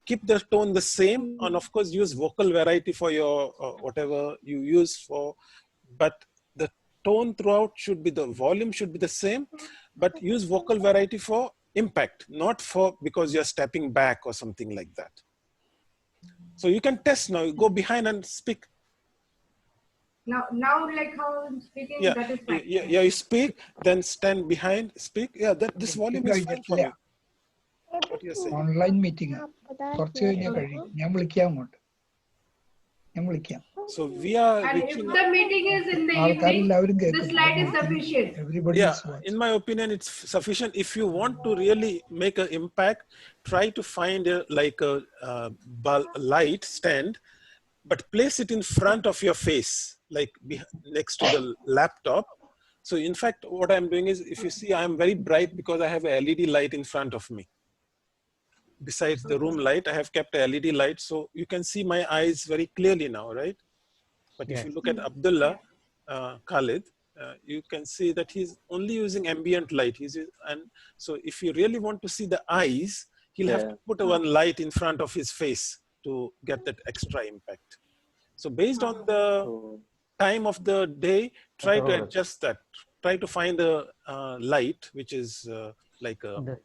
Keep the tone the same, and of course use vocal variety for your whatever you use for, but the tone throughout should be, the volume should be the same, but use vocal variety for impact, not for because you're stepping back or something like that. So you can test now, go behind and speak. Now like how I'm speaking, that is fine. Yeah, you speak, then stand behind, speak. Yeah, this volume is fine for you. What you're saying. Online meeting. So we are. And if the meeting is in the evening, this slide is sufficient. In my opinion, it's sufficient. If you want to really make an impact, try to find a light stand, but place it in front of your face, like next to the laptop. So in fact, what I'm doing is, if you see, I'm very bright because I have a LED light in front of me. Besides the room light, I have kept a LED light, so you can see my eyes very clearly now, right? But if you look at Abdullah Khalid, you can see that he's only using ambient light. And so if you really want to see the eyes, he'll have to put one light in front of his face to get that extra impact. So based on the time of the day, try to adjust that. Try to find a light, which is like a...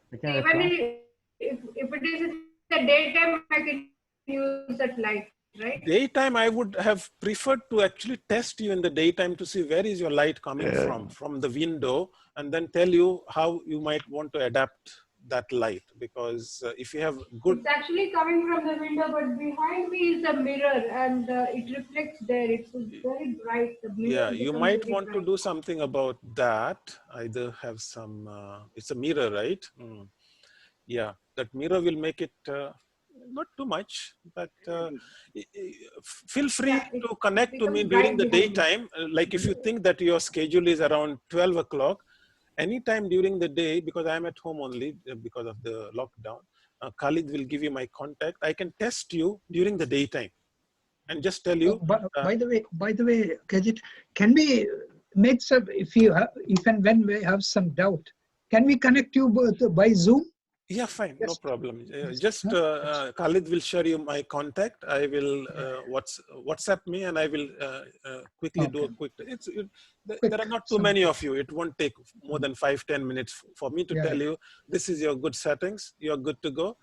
Even if it is in the daytime, I can use that light, right? Daytime, I would have preferred to actually test you in the daytime to see where is your light coming from the window, and then tell you how you might want to adapt that light, because if you have good... It's actually coming from the window, but behind me is a mirror and it reflects there. It's very bright. The mirror Yeah, you might want bright. to do something about that. Either have some, it's a mirror, right? Yeah, that mirror will make it not too much, but feel free to connect to me during the daytime. Like if you think that your schedule is around 12 o'clock, anytime during the day, because I'm at home only because of the lockdown, Khalid will give you my contact. I can test you during the daytime and just tell you. By the way, Kajit, can we make some, if and when we have some doubt, can we connect you by Zoom? Yeah, fine, no problem. Just Khalid will share you my contact. I will WhatsApp me, and I will quickly do a quick. There are not too many of you. It won't take more than 5-10 minutes for me to tell you this is your good settings. You're good to go,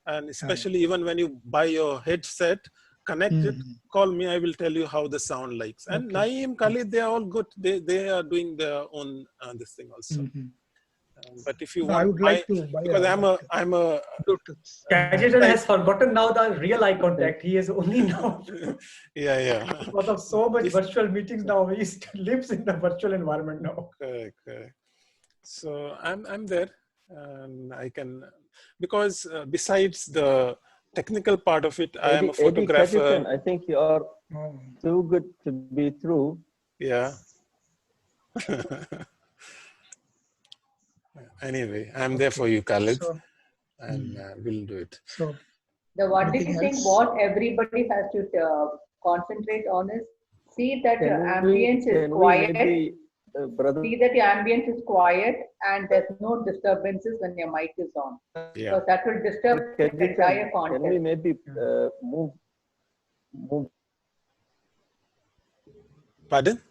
and especially even when you buy your headset, connect it. Call me. I will tell you how the sound likes. And Naeem, Khalid, they are all good. They are doing their own this thing also. But if you want, I would like to buy because I'm a Bluetooth. Kajitan has forgotten now the real eye contact. He is only now. Yeah. Because of so much virtual meetings now, he lives in the virtual environment now. Correct. So I'm there, and I can, because besides the technical part of it, I am a photographer. Kajitan, I think you are too good to be true. Yeah. Anyway, I'm there for you, Khalid, and we'll do it. So, what did you think? What everybody has to concentrate on is see that your ambience is quiet. See that your ambience is quiet and there's no disturbances when your mic is on. Yeah. So that will disturb the entire content. Can we maybe move? Pardon?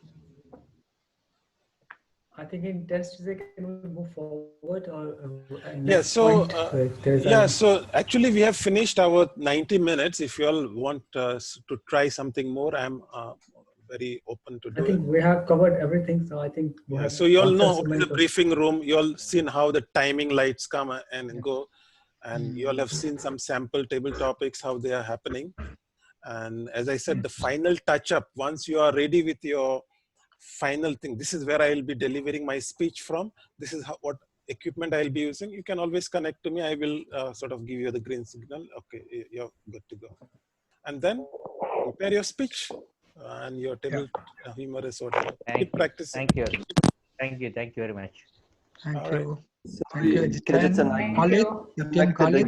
I think in test can we move forward or so actually we have finished our 90 minutes. If you all want us to try something more, I'm very open to do it. I think we have covered everything, so I think so you all know what is the briefing room. You all seen how the timing lights come and go, and you all have seen some sample table topics, how they are happening. And as I said, the final touch up, once you are ready with your final thing, this is where I will be delivering my speech from. This is what equipment I'll be using. You can always connect to me. I will sort of give you the green signal. Okay, you're good to go. And then prepare your speech and your table humorous or whatever. Keep practicing. Thank you very much. Thank you. Thank you.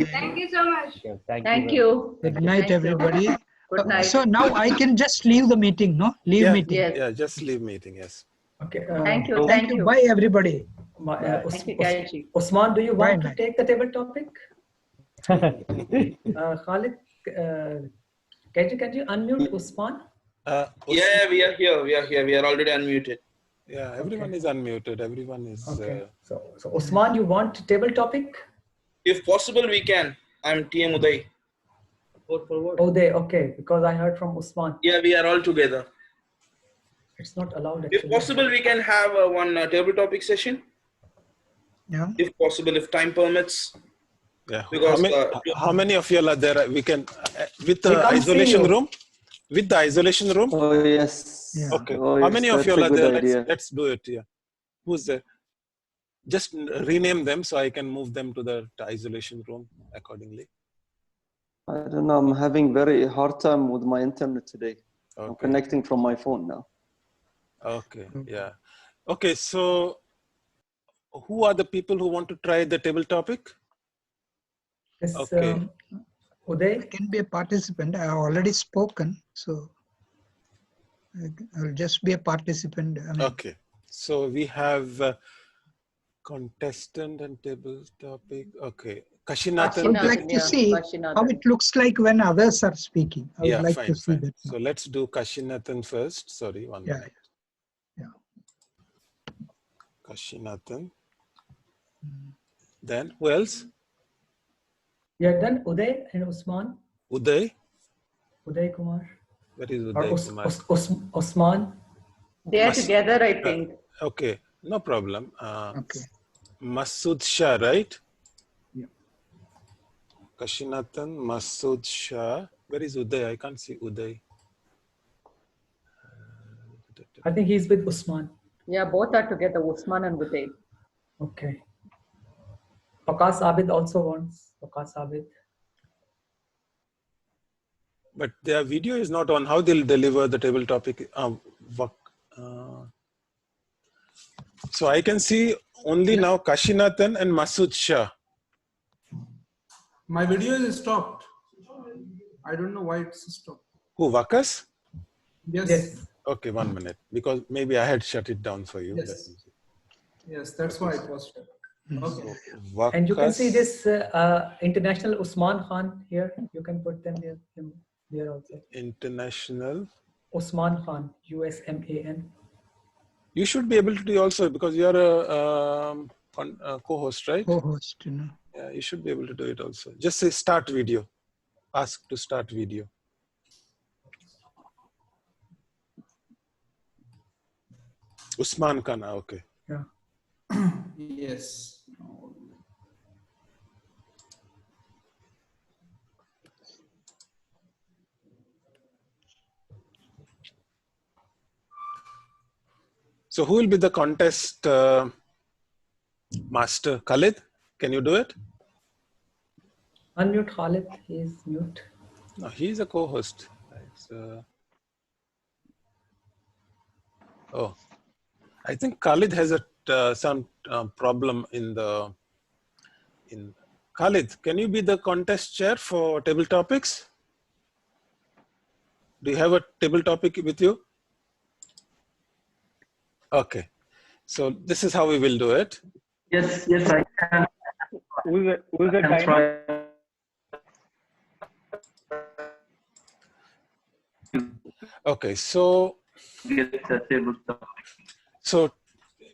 Thank you so much. Thank you. Good night, everybody. Good night. So now I can just leave the meeting, no? Meeting. Yes. Yeah, just leave meeting, yes. Okay. Thank you. Bye, everybody. Thank you, Kaji. Osman, do you want to take the table topic? Khalid, can you unmute Osman? Yeah, we are here. We are already unmuted. Yeah, everyone is unmuted. Everyone is. Okay. So Osman, you want table topic? If possible, we can. I'm TM Uday. Uday, okay. Because I heard from Osman. Yeah, we are all together. It's not allowed. Actually. If possible, we can have one table topic session. Yeah. If possible, if time permits. Yeah. Because how many of you are there? We can with the isolation room. With the isolation room? Oh, yes. Yeah. Okay. Oh, How yes, many of you that's are a there? good idea. Let's do it here. Who's there? Just rename them so I can move them to the isolation room accordingly. I don't know. I'm having very hard time with my internet today. Okay. I'm connecting from my phone now. Okay. Yeah. Okay. So who are the people who want to try the table topic? Yes, okay. Uday? I can be a participant. I have already spoken, so I'll just be a participant. Okay. So we have contestant and table topic. Okay. Kashinathan. I would like to see how it looks like when others are speaking. I would like to see that. So let's do Kashinathan first. Sorry, one minute. Yeah. Kashinathan. Then who else? Yeah, then Uday and Usman. Uday? Uday Kumar. Where is Uday Kumar? Osman. They are together, I think. Okay, no problem. Okay. Masood Shah, right? Kashinathan, Masood Shah. Where is Uday? I can't see Uday. I think he's with Usman. Yeah, both are together, Usman and Uday. Okay. Waqas Abid also wants. Waqas Abid. But their video is not on. How they'll deliver the table topic? So I can see only now Kashinathan and Masood Shah. My video is stopped. I don't know why it's stopped. Who, Waqas? Yes. Okay, 1 minute. Because maybe I had shut it down for you. Yes. Yes, that's why it was shut. Okay. So, and you can see this international Usman Khan here. You can put them there also. International Usman Khan, USMAN. You should be able to do also because you are a co-host, right? Co-host, you know. Yeah, you should be able to do it also. Just say start video. Ask to start video. Usman Khan, okay. Yeah. Yes. So who will be the contest master? Khalid, can you do it? Unmute Khalid, he is mute. No, he is a co-host. Oh, I think Khalid has some problem in the. Khalid, can you be the contest chair for table topics? Do you have a table topic with you? Okay, so this is how we will do it. Yes, I can. Who's the timer? Okay, so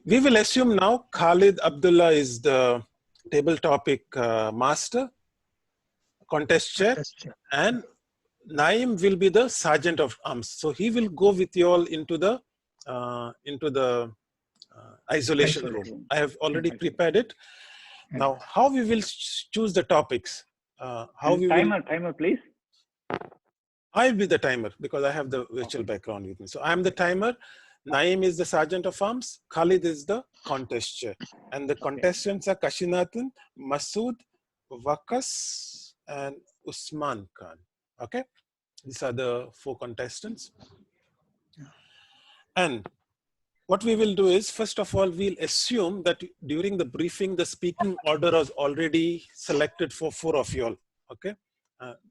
we will assume now Khalid Abdullah is the table topic master, contest chair, and Naim will be the sergeant of arms. So he will go with you all into the isolation room. I have already prepared it. Now, how we will choose the topics? Timer, please. I'll be the timer because I have the virtual background with me. So I'm the timer. Naim is the sergeant of arms. Khalid is the contest chair. And the contestants are Kashinathan, Masood, Waqas, and Usman Khan. Okay? These are the 4 contestants. And what we will do is, first of all, we'll assume that during the briefing, the speaking order was already selected for 4 of you all. Okay?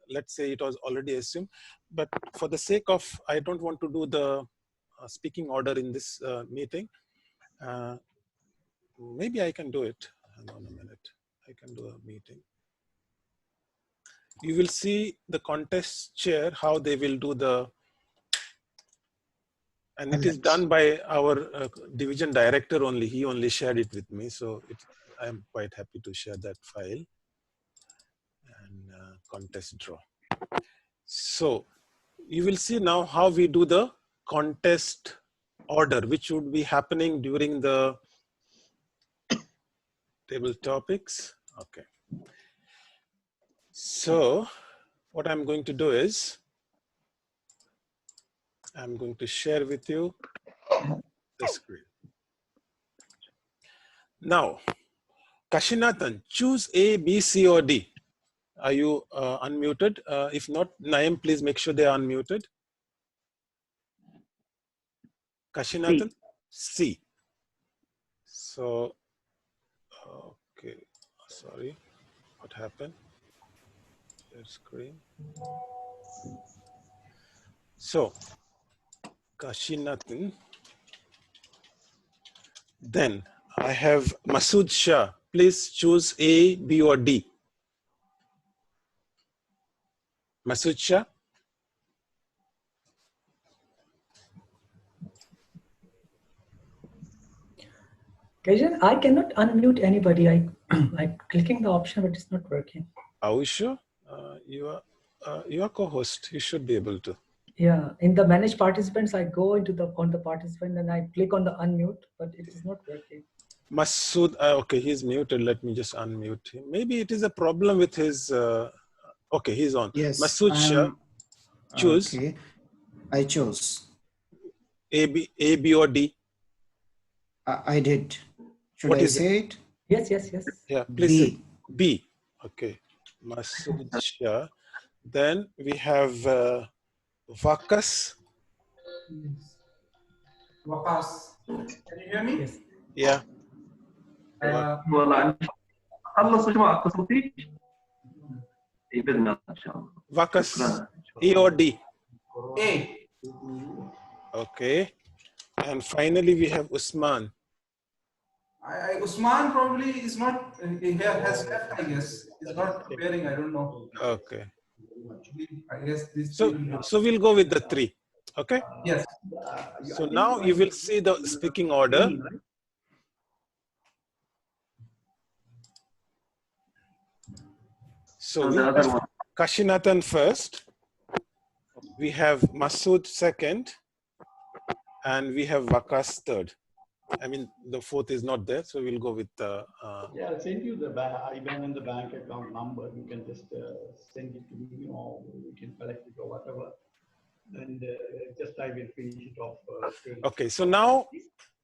Let's say it was already assumed. But for the sake of, I don't want to do the speaking order in this meeting. Maybe I can do it. Hang on a minute. I can do a meeting. You will see the contest chair, how they will do the, and it is done by our division director only. He only shared it with me. So I am quite happy to share that file and contest draw. So you will see now how we do the contest order, which would be happening during the table topics. Okay. So what I'm going to do is, I'm going to share with you the screen. Now, Kashinathan, choose A, B, C, or D. Are you unmuted? If not, Naim, please make sure they are unmuted. Kashinathan, C. So, okay, sorry, what happened? Share screen. So, Kashinathan. Then I have Masood Shah. Please choose A, B, or D. Masood Shah. Kajan, I cannot unmute anybody. I'm clicking the option, but it's not working. Are you sure? You are co-host. You should be able to. Yeah, in the manage participants, I go into on the participant and I click on the unmute, but it is not working. Masood, okay, he's muted. Let me just unmute him. Maybe it is a problem with his Okay, he's on. Yes. Masood Shah, choose. Okay. I chose. A, B or D? I did. Should What I is it? say it? Yes, yes, yes. Yeah, please say B. B. Okay. Masood Shah. Then we have Vakas. Wakas. Can you hear me? Yes. Yeah. والله خلصوا جماعة اتصلوا فيك بإذن إن شاء الله. Vakas, A or D? A. Okay. And finally we have Usman. Usman probably is not here, has left, I guess. Is not appearing, I don't know. Okay. I guess this. So we'll go with the 3. Okay? Yes. So now you will see the speaking order. So we have Kashinathan first. We have Masood second. And we have Vakas third. I mean, the 4th is not there, so we'll go with yeah, I'll send you the IBAN and the bank account number. You can just send it to me, or we can collect it or whatever. And just I will finish it off. Okay, so now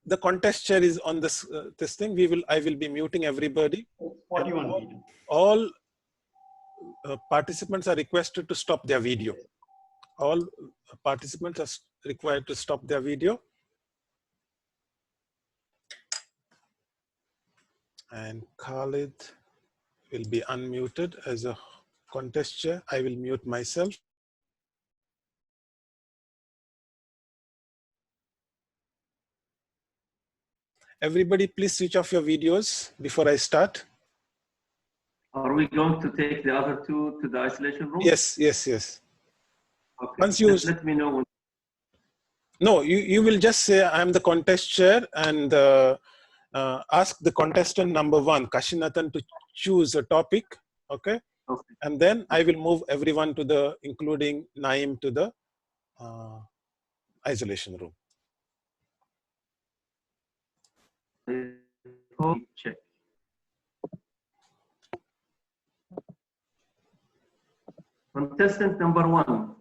the contest chair is on this this thing. I will be muting everybody. 41 people. All participants are requested to stop their video. All participants are required to stop their video. And Khalid will be unmuted as a contest chair. I will mute myself. Everybody, please switch off your videos before I start. Are we going to take the other 2 to the isolation room? Yes, yes, yes. Okay. Once you let me know when. No, you will just say I'm the contest chair and ask the contestant number 1, Kashinathan, to choose a topic. Okay. Okay. And then I will move everyone to the, including Naeem, to the isolation room. Check. Contestant number 1.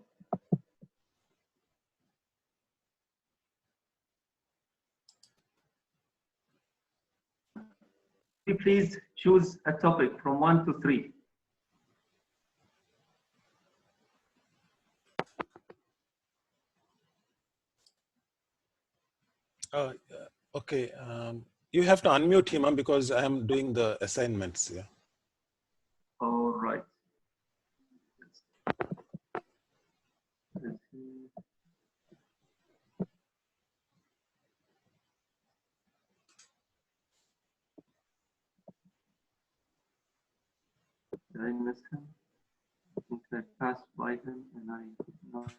Please choose a topic from 1 to 3. Okay. You have to unmute him because I am doing the assignments. Yeah. All right. Did I miss him? I think I passed by him and I did not.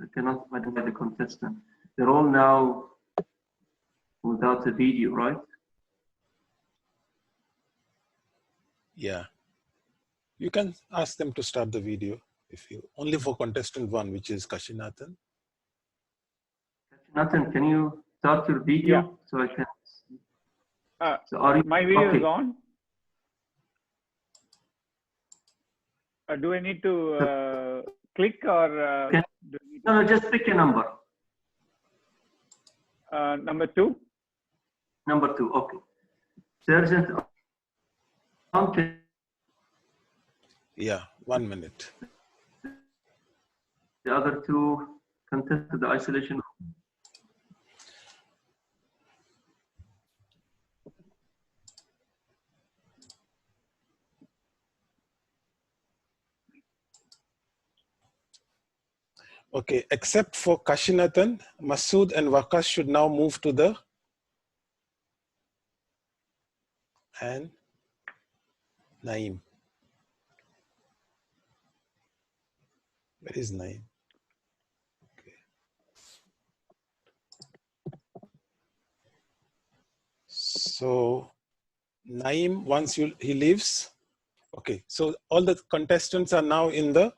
I cannot identify the contestant. They're all now without a video, right? Yeah. You can ask them to start the video if you only for contestant 1, which is Kashinathan. Kashinathan, can you start your video? Yeah. So I can. So are you, my video is on? Do I need to click or? No, just pick a number. Number 2. Number 2. Okay. Sergeant. Okay. Yeah, 1 minute. The other 2 contested the isolation. Okay, except for Kashinathan, Masood and Vakas should now move to the and Naeem. Where is Naeem? Okay. So Naeem, once he leaves, okay. So all the contestants are now in the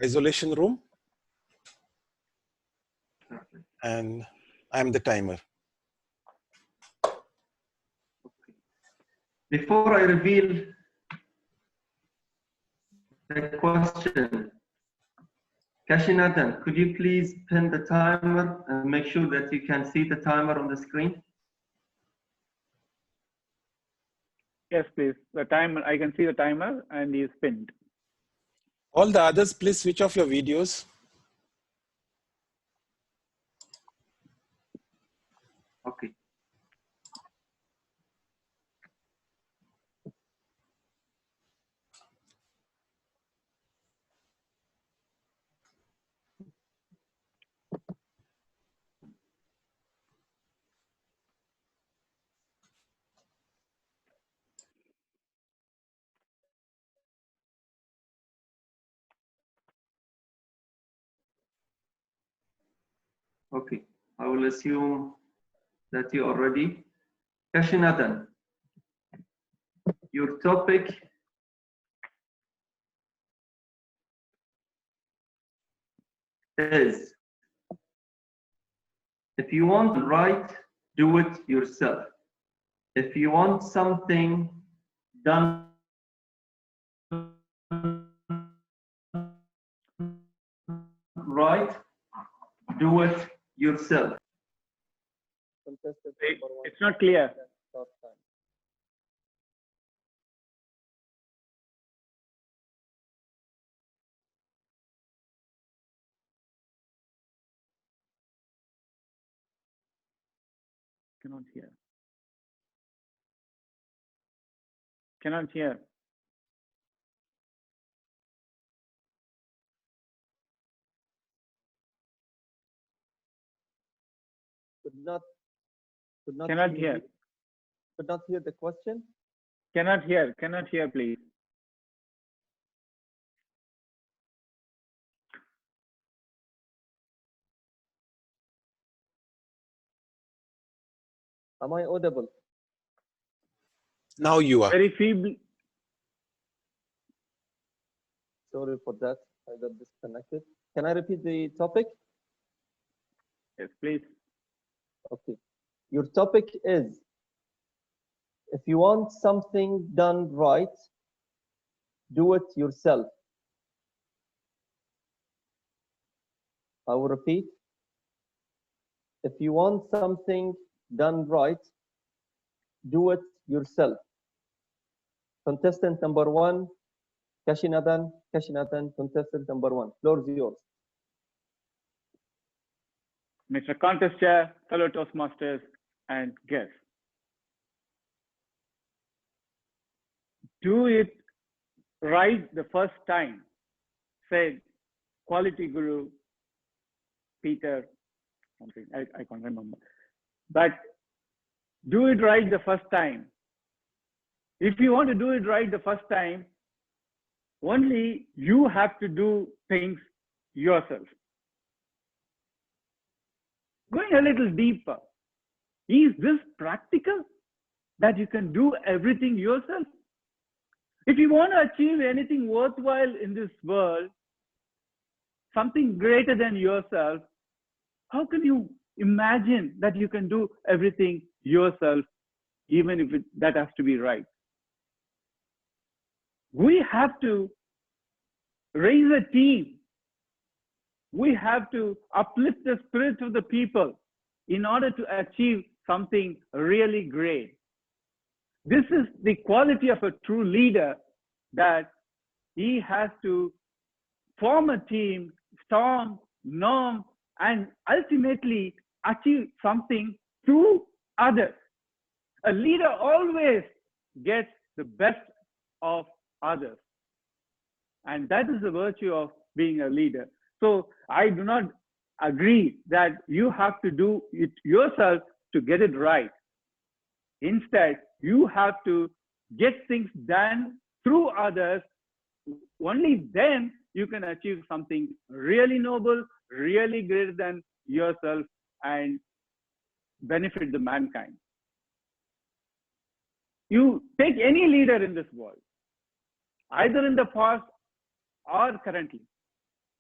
isolation room, and I'm the timer. Before I reveal the question, Kashinathan, could you please pin the timer and make sure that you can see the timer on the screen? Yes, please. The timer, I can see the timer and he is pinned. All the others, please switch off your videos. Okay. Okay, I will assume that you are ready. Kashinathan, your topic is, if you want to write, do it yourself. If you want something done right, do it yourself. It's not clear. Cannot hear. Cannot hear. Cannot hear. Could not hear the question. Cannot hear. Cannot hear, please. Am I audible? Now you are. Very feeble. Sorry for that. I got disconnected. Can I repeat the topic? Yes, please. Okay. Your topic is, if you want something done right, do it yourself. I will repeat. If you want something done right, do it yourself. Contestant number 1, Kashinathan, contestant number 1. Floor is yours. Mr. Contest Chair, fellow Toastmasters, and guests. Do it right the first time, said Quality Guru Peter, something, I can't remember. But do it right the first time. If you want to do it right the first time, only you have to do things yourself. Going a little deeper, is this practical that you can do everything yourself? If you want to achieve anything worthwhile in this world, something greater than yourself, how can you imagine that you can do everything yourself, even if that has to be right? We have to raise a team. We have to uplift the spirit of the people in order to achieve something really great. This is the quality of a true leader, that he has to form a team, storm, norm, and ultimately achieve something through others. A leader always gets the best of others. And that is the virtue of being a leader. So I do not agree that you have to do it yourself to get it right. Instead, you have to get things done through others. Only then you can achieve something really noble, really greater than yourself, and benefit the mankind. You take any leader in this world, either in the past or currently,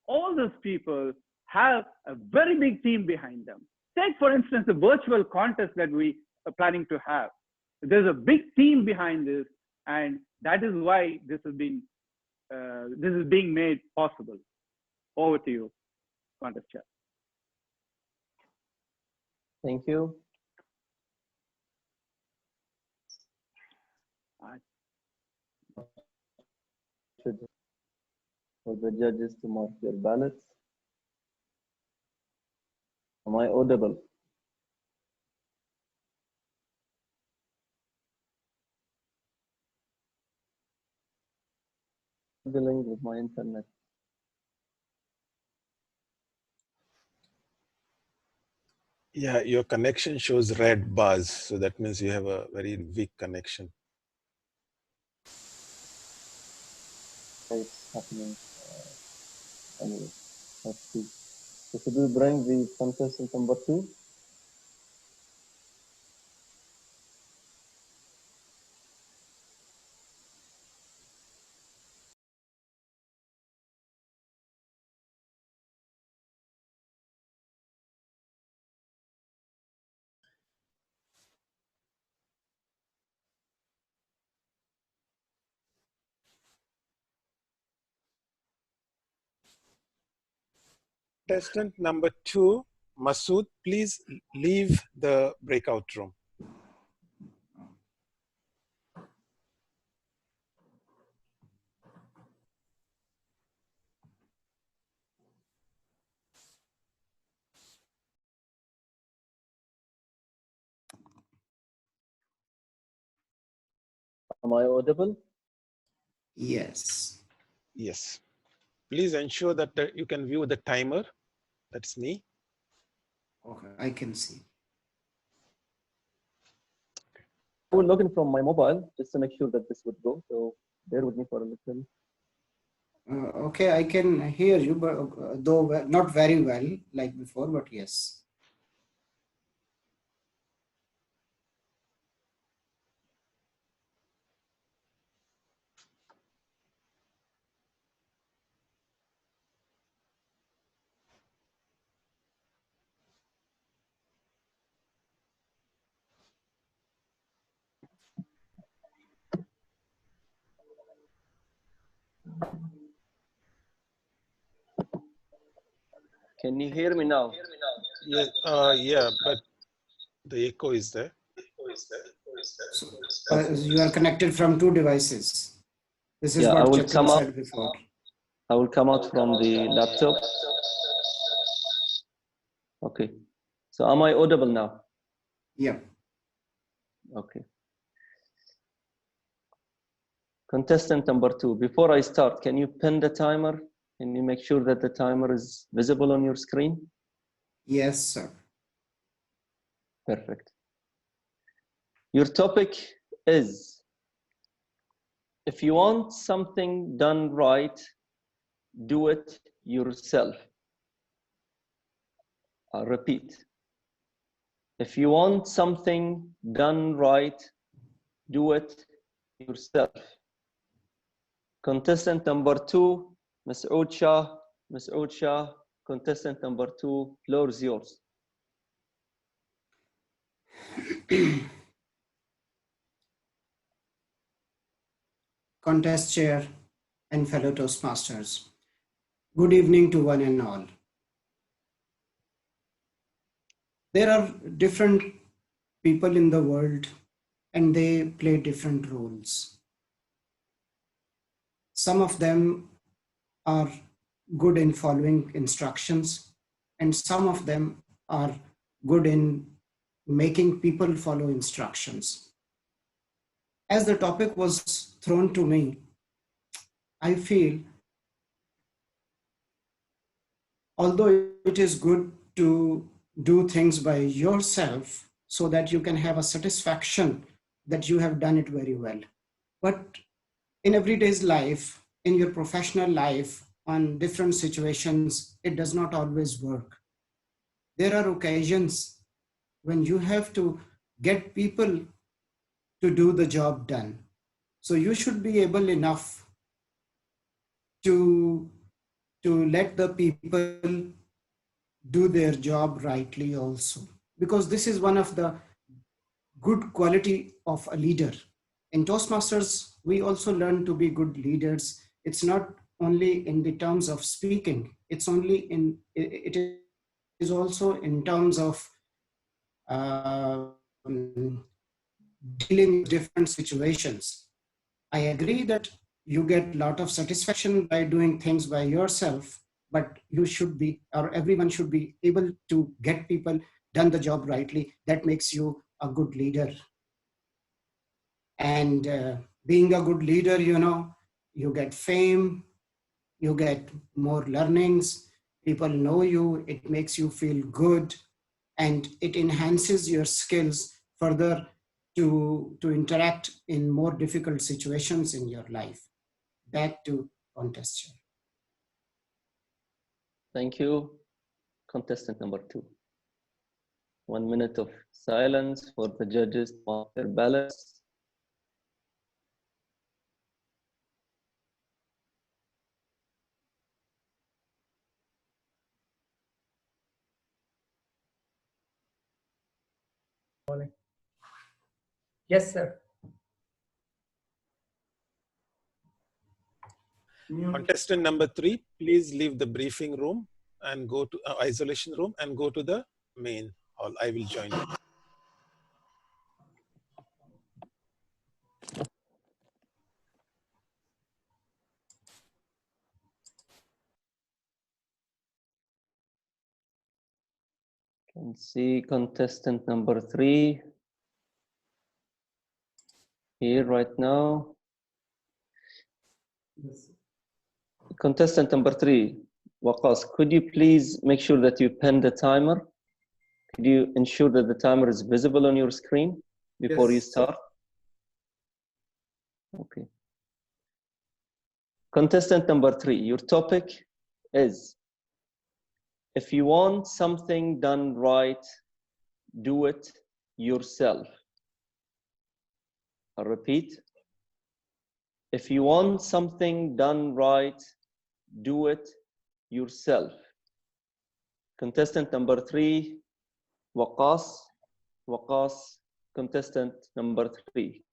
all those people have a very big team behind them. Take, for instance, the virtual contest that we are planning to have. There's a big team behind this, and that is why this is being made possible. Over to you, contest chair. Thank you. For the judges to mark their ballots. Am I audible? Dealing with my internet. Yeah, your connection shows red bars, so that means you have a very weak connection. It's happening. Anyway, let's see. So should we bring the contestant number 2? Contestant number 2, Masood, please leave the breakout room. Am I audible? Yes. Yes. Please ensure that you can view the timer. That's me. Okay, I can see. I will log in from my mobile just to make sure that this would go. So bear with me for a little. Okay, I can hear you, but though not very well like before, but yes. Can you hear me now? Yes, yeah, but the echo is there. You are connected from 2 devices. This is Yeah, what I will Chatul come out. said before. I will come out from the laptop. Okay. So am I audible now? Yeah. Okay. Contestant number 2. Before I start, can you pin the timer? Can you make sure that the timer is visible on your screen? Yes, sir. Perfect. Your topic is, if you want something done right, do it yourself. I'll repeat. If you want something done right, do it yourself. Contestant number 2, Ms. Ocha. Ms. Ocha, contestant number 2, floor is yours. Contest chair and fellow Toastmasters. Good evening to one and all. There are different people in the world and they play different roles. Some of them are good in following instructions and some of them are good in making people follow instructions. As the topic was thrown to me, I feel although it is good to do things by yourself so that you can have a satisfaction that you have done it very well. But in everyday's life, in your professional life, on different situations, it does not always work. There are occasions when you have to get people to do the job done. So you should be able enough to let the people do their job rightly also, because this is one of the good quality of a leader. In Toastmasters, we also learn to be good leaders. It's not only in the terms of speaking, it is also in terms of dealing with different situations. I agree that you get a lot of satisfaction by doing things by yourself, but you should be, or everyone should be able to get people done the job rightly. That makes you a good leader. And being a good leader, you get fame, you get more learnings, people know you, it makes you feel good, and it enhances your skills further to interact in more difficult situations in your life. Back to contestant. Thank you. Contestant number 2. 1 minute of silence for the judges to mark their ballots. Yes, sir. Contestant number 3, please leave the briefing room and go to isolation room and go to the main hall. I will join you. Can see contestant number 3 here right now. Yes. Contestant number 3, Waqas, could you please make sure that you pin the timer? Could you ensure that the timer is visible on your screen before you start? Okay. Contestant number 3, your topic is, if you want something done right, do it yourself. I'll repeat. If you want something done right, do it yourself. Contestant number 3, Waqas. Waqas, contestant number 3.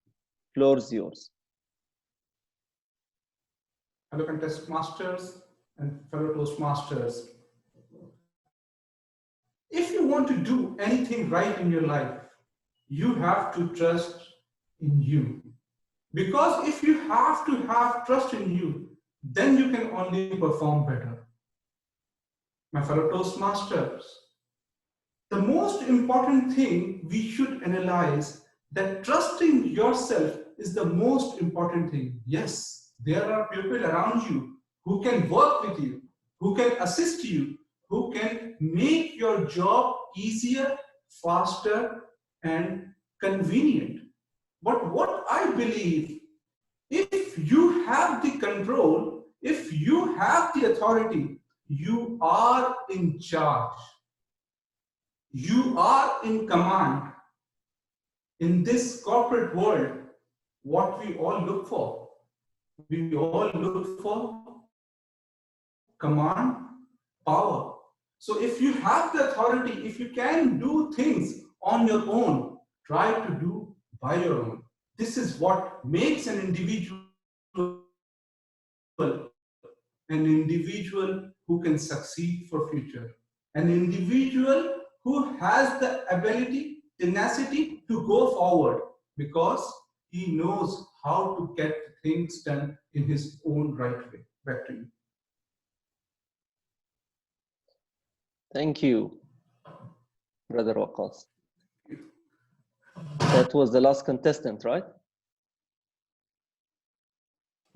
Floor is yours. Hello, contestmasters and fellow Toastmasters. If you want to do anything right in your life, you have to trust in you. Because if you have to have trust in you, then you can only perform better. My fellow Toastmasters, the most important thing we should analyze that trusting yourself is the most important thing. Yes, there are people around you who can work with you, who can assist you, who can make your job easier, faster, and convenient. But what I believe, if you have the control, if you have the authority, you are in charge. You are in command. In this corporate world, what we all look for? We all look for command, power. So if you have the authority, if you can do things on your own, try to do by your own. This is what makes an individual who can succeed for future. An individual who has the ability, tenacity to go forward because he knows how to get things done in his own right way. Back to you. Thank you, Brother Waqas. That was the last contestant, right?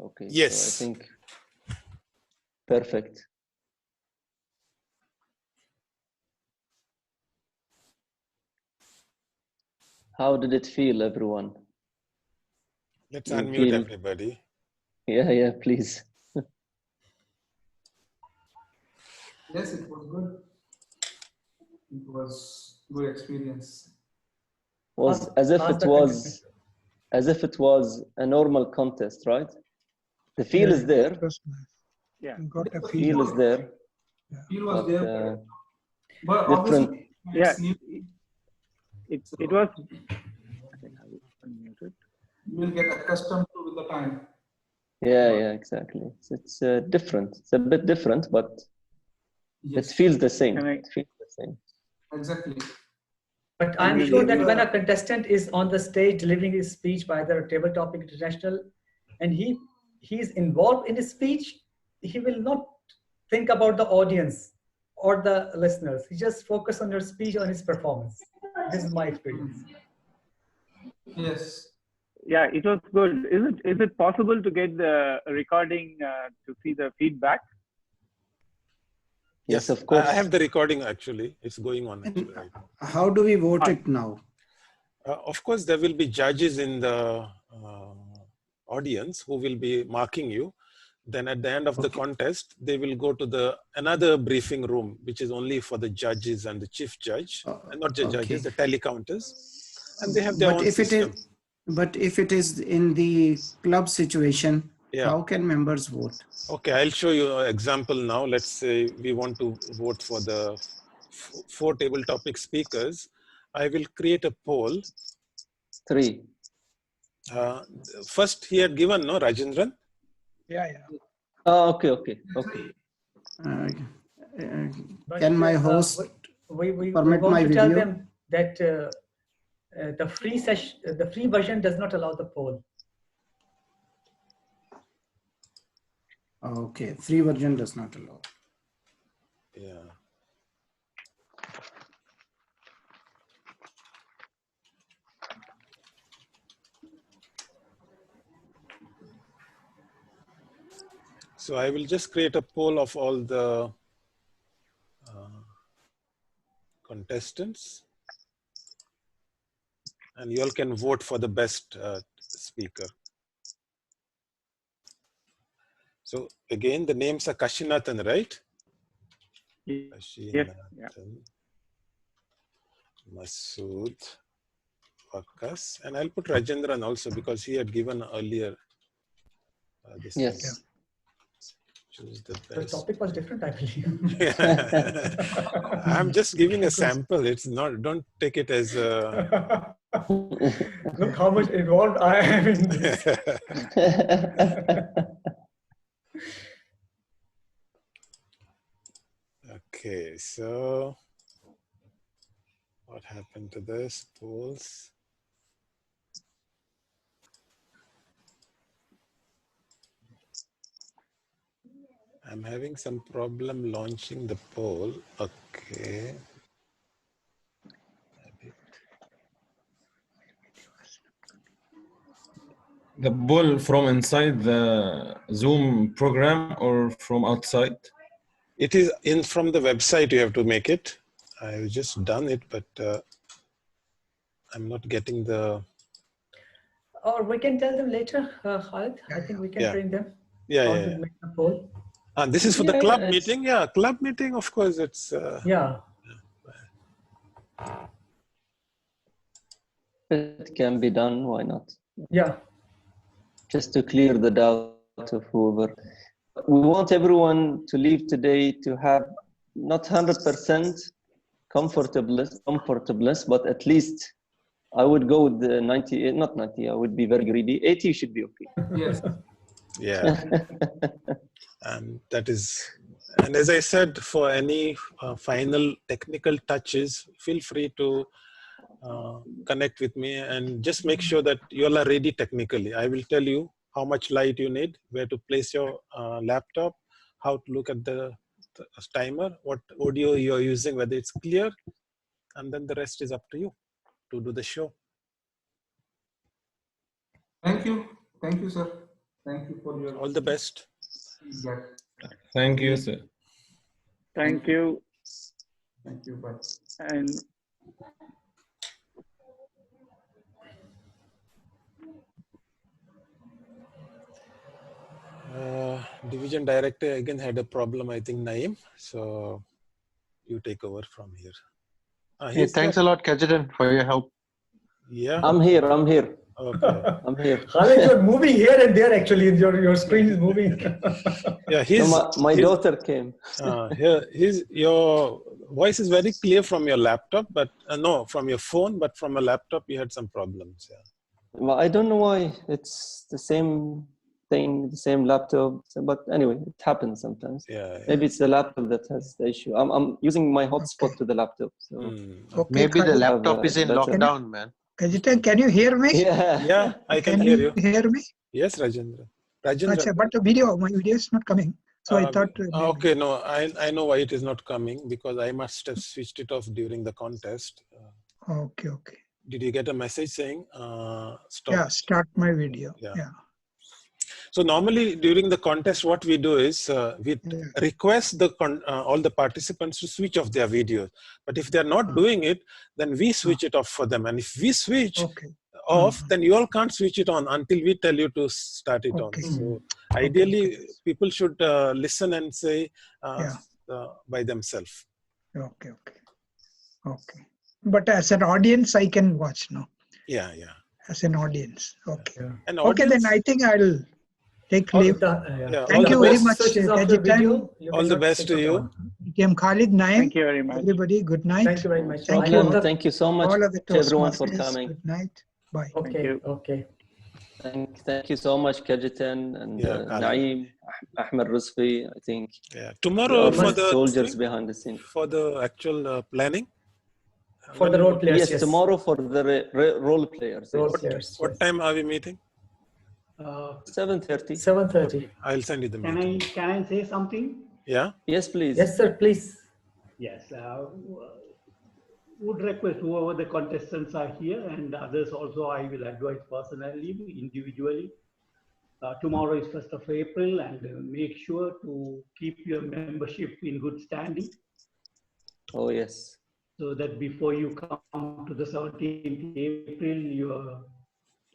Okay, yes. So I think perfect. How did it feel, everyone? Let's unmute everybody. Yeah, please. Yes, it was good. It was good experience. Was as if it was a normal contest, right? The feel is there. Yeah. Got a The feel is there. Feel was there, but different. obviously Yeah. it's new. It was. I think I was unmuted. You will get accustomed to with the time. Yeah, exactly. It's different. It's a bit different, but yes. It feels the same. It feels the same. Exactly. But I'm sure that when a contestant is on the stage delivering his speech by the Table Topic International, and he's involved in his speech, he will not think about the audience or the listeners. He just focus on your speech, on his performance. This is my experience. Yes. Yeah, it was good. Is it possible to get the recording to see the feedback? Yes, of course. I have the recording actually. It's going on actually right now. How do we vote it now? Of course, there will be judges in the audience who will be marking you. Then at the end of the contest, they will go to another briefing room, which is only for the judges and the chief judge, and not the judges, the telecounters, and they have their own system. But if it is in the club situation, Yeah. how can members vote? Okay, I'll show you an example now. Let's say we want to vote for the 4 table topic speakers. I will create a poll. 3. First, he had given, no, Rajendran? Yeah. Oh, okay. Can my host we permit want my to video? tell them that the free version does not allow the poll. Okay, free version does not allow. Yeah. So I will just create a poll of all the contestants, and you all can vote for the best speaker. So again, the names are Kashinathan, right? Yes. Yeah. Masood, Waqas, and I'll put Rajendran also because he had given earlier. This yes. thing. Choose the best. The topic was different, I believe. I'm just giving a sample. It's not. Don't take it as a. Look how much involved I am in this. Okay, so what happened to this polls? I'm having some problem launching the poll. Okay. The poll from inside the Zoom program or from outside? It is from the website. You have to make it. I've just done it, but I'm not getting the. Or we can tell them later, Khalid. I think we can train them how to make the poll. And this is for the club meeting. Yeah, club meeting. Of course, it's. Yeah. It can be done. Why not? Yeah. Just to clear the doubt of whoever. We want everyone to leave today to have not 100% comfortableness, but at least I would go with the 90, not 90, I would be very greedy. 80 should be okay. Yes. Yeah. And that is, and as I said, for any final technical touches, feel free to connect with me and just make sure that you all are ready technically. I will tell you how much light you need, where to place your laptop, how to look at the timer, what audio you're using, whether it's clear, and then the rest is up to you to do the show. Thank you, sir. Thank you for your all the best. feedback. Thank you, sir. Thank you. Thank you. Bye. And Division director again had a problem, I think, Naeem. So you take over from here. Hey, thanks a lot, Kajitan, for your help. Yeah. I'm here. Okay. I'm here. Khalid, you're moving here and there actually. Your screen is moving. Yeah, my daughter came. Your voice is very clear from your laptop, but no, from your phone, but from a laptop you had some problems. Yeah. Well, I don't know why. It's the same thing, the same laptop. But anyway, it happens sometimes. Yeah. Maybe it's the laptop that has the issue. I'm using my hotspot to the laptop. So Okay, maybe the Khalid. laptop is in lockdown, man. Kajitan, can you hear me? Yeah, I can hear you. Hear me? Yes, Rajendra. Achha, but my video is not coming. So I thought. Okay, no, I know why it is not coming, because I must have switched it off during the contest. Okay. Did you get a message saying stop? Yeah, start my video. Yeah. So normally during the contest, what we do is we request all the participants to switch off their videos. But if they're not doing it, then we switch it off for them. And if we switch off, then you all can't switch it on until we tell you to start it on. So ideally, people should listen and say by themselves. Okay. But as an audience, I can watch now. Yeah. As an audience. Okay. An Okay, then I think I'll take leave. Thank you very much, Kajitan. All the best to you. I'm Khalid Naim. Thank you very much. Everybody, good night. Thank you very much. Thank you so much all of the to everyone for Toastmasters, coming. Good night. Bye. Okay. Thank you so much, Kajitan and Naeem, Ahmed Rizvi. I think tomorrow for for the soldiers behind the scene. For the actual planning? For the role players, yes. Tomorrow for the role players. What time are we meeting? 7:30. 7:30. I'll send you the meeting. Can I say something? Yeah. Yes, please. Yes, sir. Please. Yes. Would request whoever the contestants are here and others also, I will advise personally, individually. Tomorrow is 1st of April, and make sure to keep your membership in good standing. Oh, yes. So that before you come to the 17th April, your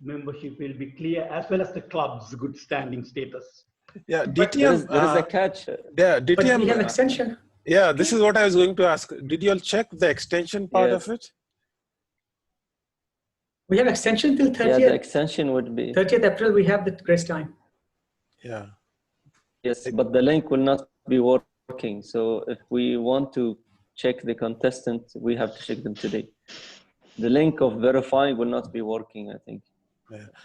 membership will be clear, as well as the club's good standing status. Yeah, DTM. There is a catch. Yeah, DTM. But we have extension. Yeah, this is what I was going to ask. Did you all check the extension part of it? We have extension till 30th. Yeah, the extension would be 30th April. We have the grace time. Yeah. Yes, but the link will not be working. So if we want to check the contestant, we have to check them today. The link of verify will not be working, I think,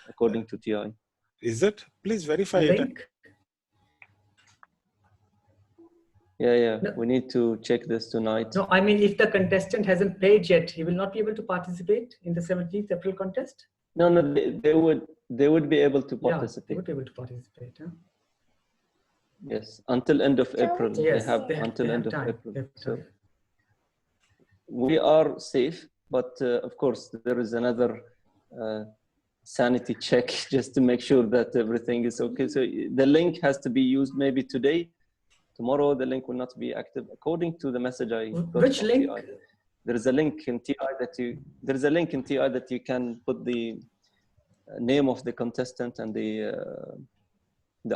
according to TI. Is it? Please verify it. Yeah. No. We need to check this tonight. No, I mean, if the contestant hasn't played yet, he will not be able to participate in the 17th April contest? No, they would be able to participate. Yeah, they would be able to participate. Huh? Yes, until end of April. Yes, they have until end of time. April. So we are safe, but of course there is another sanity check just to make sure that everything is okay. So the link has to be used maybe today. Tomorrow the link will not be active according to the message I got. Which link? TI. There is a link in TI that you can put the name of the contestant and the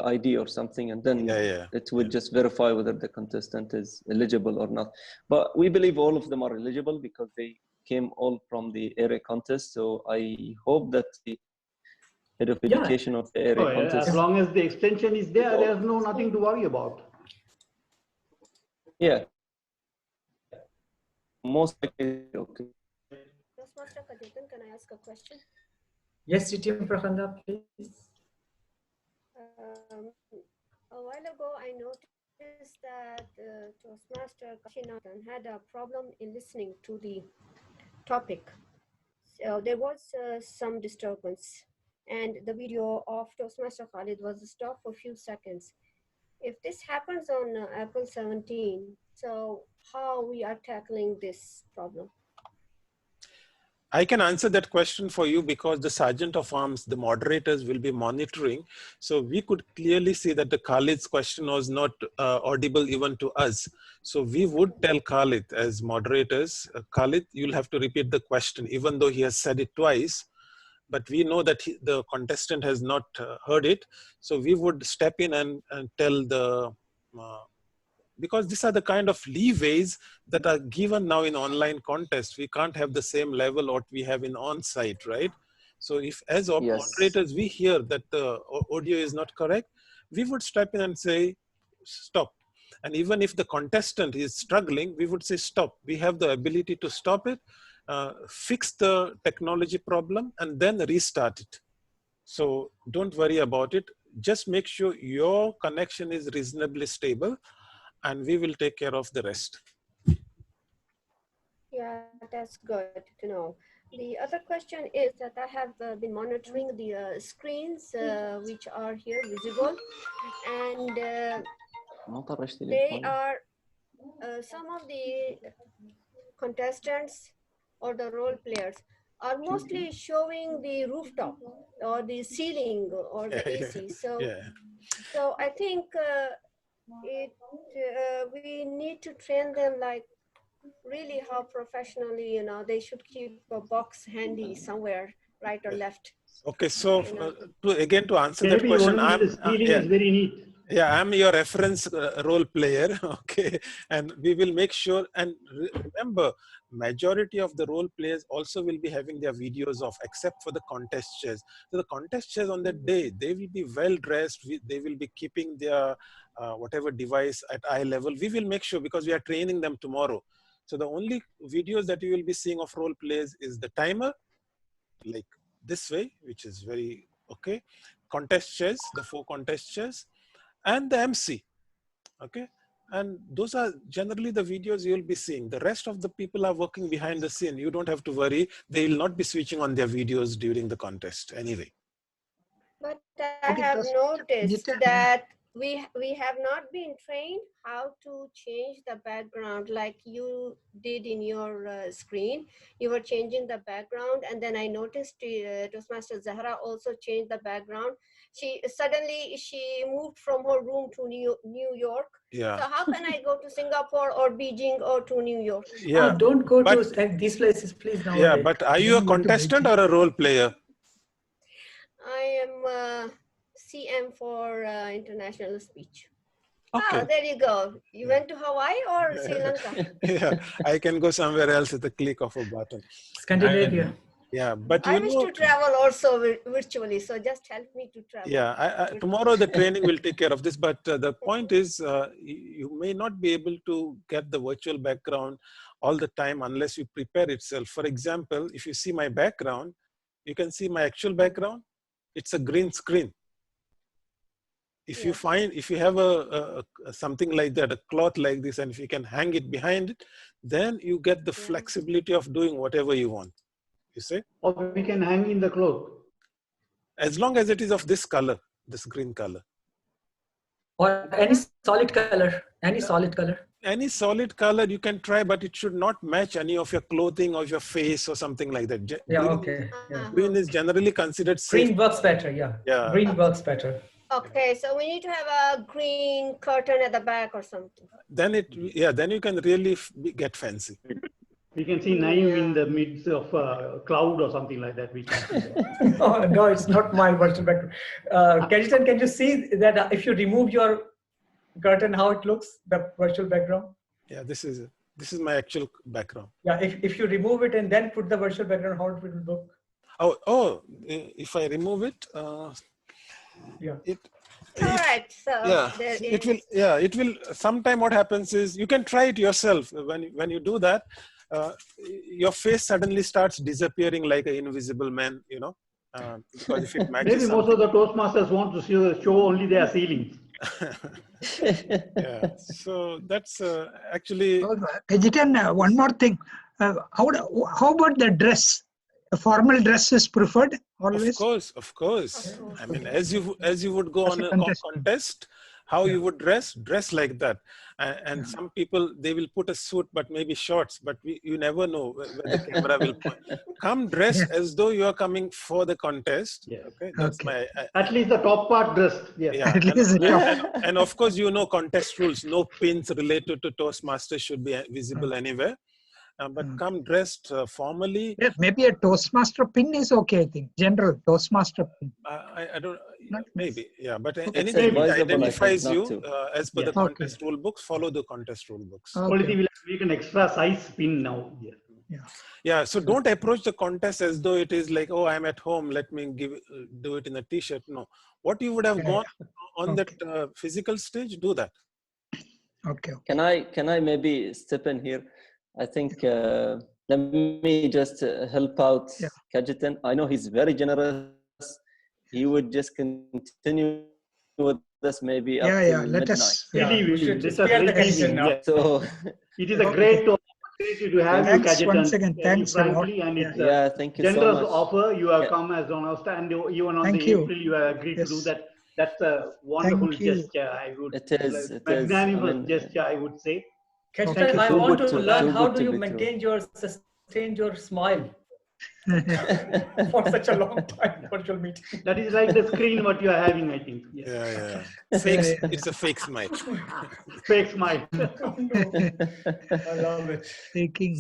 ID or something, and then it will just verify whether the contestant is eligible or not. But we believe all of them are eligible because they came all from the area contest. So I hope that the head of education of the area contest. As long as the extension is there, there's nothing to worry about. Yeah. Most likely, okay. Toastmaster Kajitan, can I ask a question? Yes, CTM Prakhanda, please. A while ago, I noticed that Toastmaster Kashinathan had a problem in listening to the topic. So there was some disturbance, and the video of Toastmaster Khalid was stopped for a few seconds. If this happens on April 17, so how we are tackling this problem? I can answer that question for you because the Sergeant of Arms, the moderators will be monitoring. So we could clearly see that the Khalid's question was not audible even to us. So we would tell Khalid as moderators, Khalid, you'll have to repeat the question, even though he has said it twice. But we know that the contestant has not heard it. So we would step in and tell the because these are the kind of leeways that are given now in online contests. We can't have the same level what we have in on-site, right? So if as moderators we hear that the audio is not correct, we would step in and say, stop. And even if the contestant is struggling, we would say, stop. We have the ability to stop it, fix the technology problem, and then restart it. So don't worry about it. Just make sure your connection is reasonably stable, and we will take care of the rest. Yeah, that's good to know. The other question is that I have been monitoring the screens which are here visible, and they are some of the contestants or the role players are mostly showing the rooftop or the ceiling or the AC. So I think we need to train them like really how professionally, you know, they should keep a box handy somewhere, right or left. Okay, so to answer that Maybe question, only the ceiling is very neat. Yeah, I'm your reference role player, okay, and we will make sure, and remember, majority of the role players also will be having their videos off, except for the contest chairs. So the contest chairs on that day, they will be well dressed, they will be keeping their whatever device at eye level. We will make sure, because we are training them tomorrow. So the only videos that you will be seeing of role players is the timer, like this way, which is very okay, contest chairs, the 4 contest chairs, and the MC, okay? And those are generally the videos you'll be seeing. The rest of the people are working behind the scene. You don't have to worry. They will not be switching on their videos during the contest anyway. But I have noticed that we have not been trained how to change the background like you did in your screen. You were changing the background, and then I noticed Toastmaster Zahra also changed the background. She moved from her room to New York. Yeah. So how can I go to Singapore or Beijing or to New York? Yeah. Don't go to these places, please. Now. Yeah, but are you a contestant or a role player? I am CM for international speech. Okay. Oh, there you go. You went to Hawaii or Sri Lanka? Yeah, I can go somewhere else at the click of a button. Scandinavia. Yeah, but I wish to travel also virtually, so just help me to travel. Yeah, tomorrow the training will take care of this, but the point is you may not be able to get the virtual background all the time unless you prepare itself. For example, if you see my background, you can see my actual background. It's a green screen. If you have something like that, a cloth like this, and if you can hang it behind it, then you get the flexibility of doing whatever you want. You see? Or we can hang in the cloth. As long as it is of this color, this green color. Or any solid color, any solid color. Any solid color you can try, but it should not match any of your clothing or your face or something like that. Yeah, green, okay. Yeah. Green is generally considered safe. Green works better, yeah. Green works better. Okay, so we need to have a green curtain at the back or something. Then then you can really get fancy. We can see Naeem in the midst of a cloud or something like that. We can see that. Oh, no, it's not my virtual background. Kajitan, can you see that if you remove your curtain, how it looks, the virtual background? Yeah, this is my actual background. Yeah, if you remove it and then put the virtual background, how it will look? Oh, if I remove it, yeah. All right, so it will. Sometime what happens is you can try it yourself. When you do that, your face suddenly starts disappearing like an invisible man, you know. Because if it matches maybe most of the Toastmasters want to show only their ceilings. Yeah, so that's actually. Kajitan, one more thing. How about the dress? A formal dress is preferred always. Of course. I mean, as you would go on a contest, how you would dress like that. And some people, they will put a suit, but maybe shorts, but you never know where the camera will point. Come dressed as though you are coming for the contest. Yeah. Okay, that's my. At least the top part dressed. Yes. Yeah. And of course, contest rules. No pins related to Toastmasters should be visible anywhere. But come dressed formally. Yeah, maybe a Toastmaster pin is okay, I think. General Toastmaster pin. I don't, maybe, yeah. But It's anything that advisable, I think, identifies not you to. as per the contest rule books, follow the contest rule books. Quality will make an extra size pin now. Yeah, so don't approach the contest as though it is like, oh, I'm at home, let me do it in a t-shirt. No, what you would have gone on that physical stage, do that. Okay. Can I maybe step in here? I think let me just help out Kajitan. I know he's very generous. He would just continue with us maybe up till let midnight. us. We should spare the Kajitan now. So it is a great opportunity to have you, Thanks Kajitan. once again. Thanks a lot. Frankly, and it's a thank you so generous much. offer. You have come as on our stand. Even on Thank the you. April, you have agreed to do that. That's a wonderful Thank you. gesture. I would. It is. Magnanimous gesture, I would say. Kajitan, I want to learn how do you maintain sustain your smile for such a long time virtual meeting. That is like the screen what you are having, I think. Yeah. Fake, it's a fake smile. Fake smile. I love it.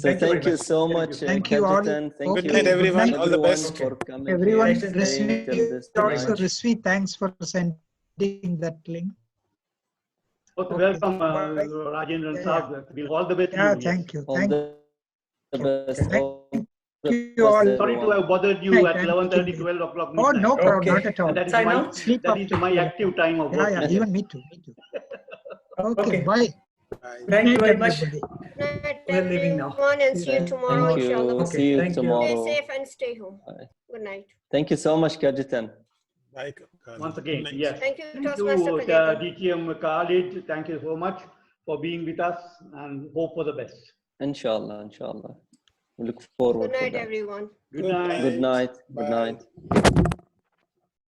So thank you so much, Thank you all. Kajitan. Thank Good you, night, everyone. All the best. for coming Everyone, here, staying till this also time. Rizvi, thanks for sending that link. Okay, welcome, Rajendran Saab. All the best. Yeah, thank you. All Thank the best. All you all. Sorry to have bothered you at 11:30, 12 o'clock Oh, midnight. no problem, not at all. And that is Sign my, out? Sleep that is after my 12. active time of work. Yeah, even me too. Okay, bye. Thank you very Good night, much. everybody. We're leaving now. And see you tomorrow, Thank inshallah. you. See you thank you. tomorrow. Stay safe and stay home. Good night. Thank you so much, Kajitan. Bye. Once again, yes. Thank you, Thank Toastmaster you, Khalid. DTM Khalid. Thank you so much for being with us and hope for the best. Inshallah. We look forward Good night, to that. everyone. Good night. Good night. Bye. Good night.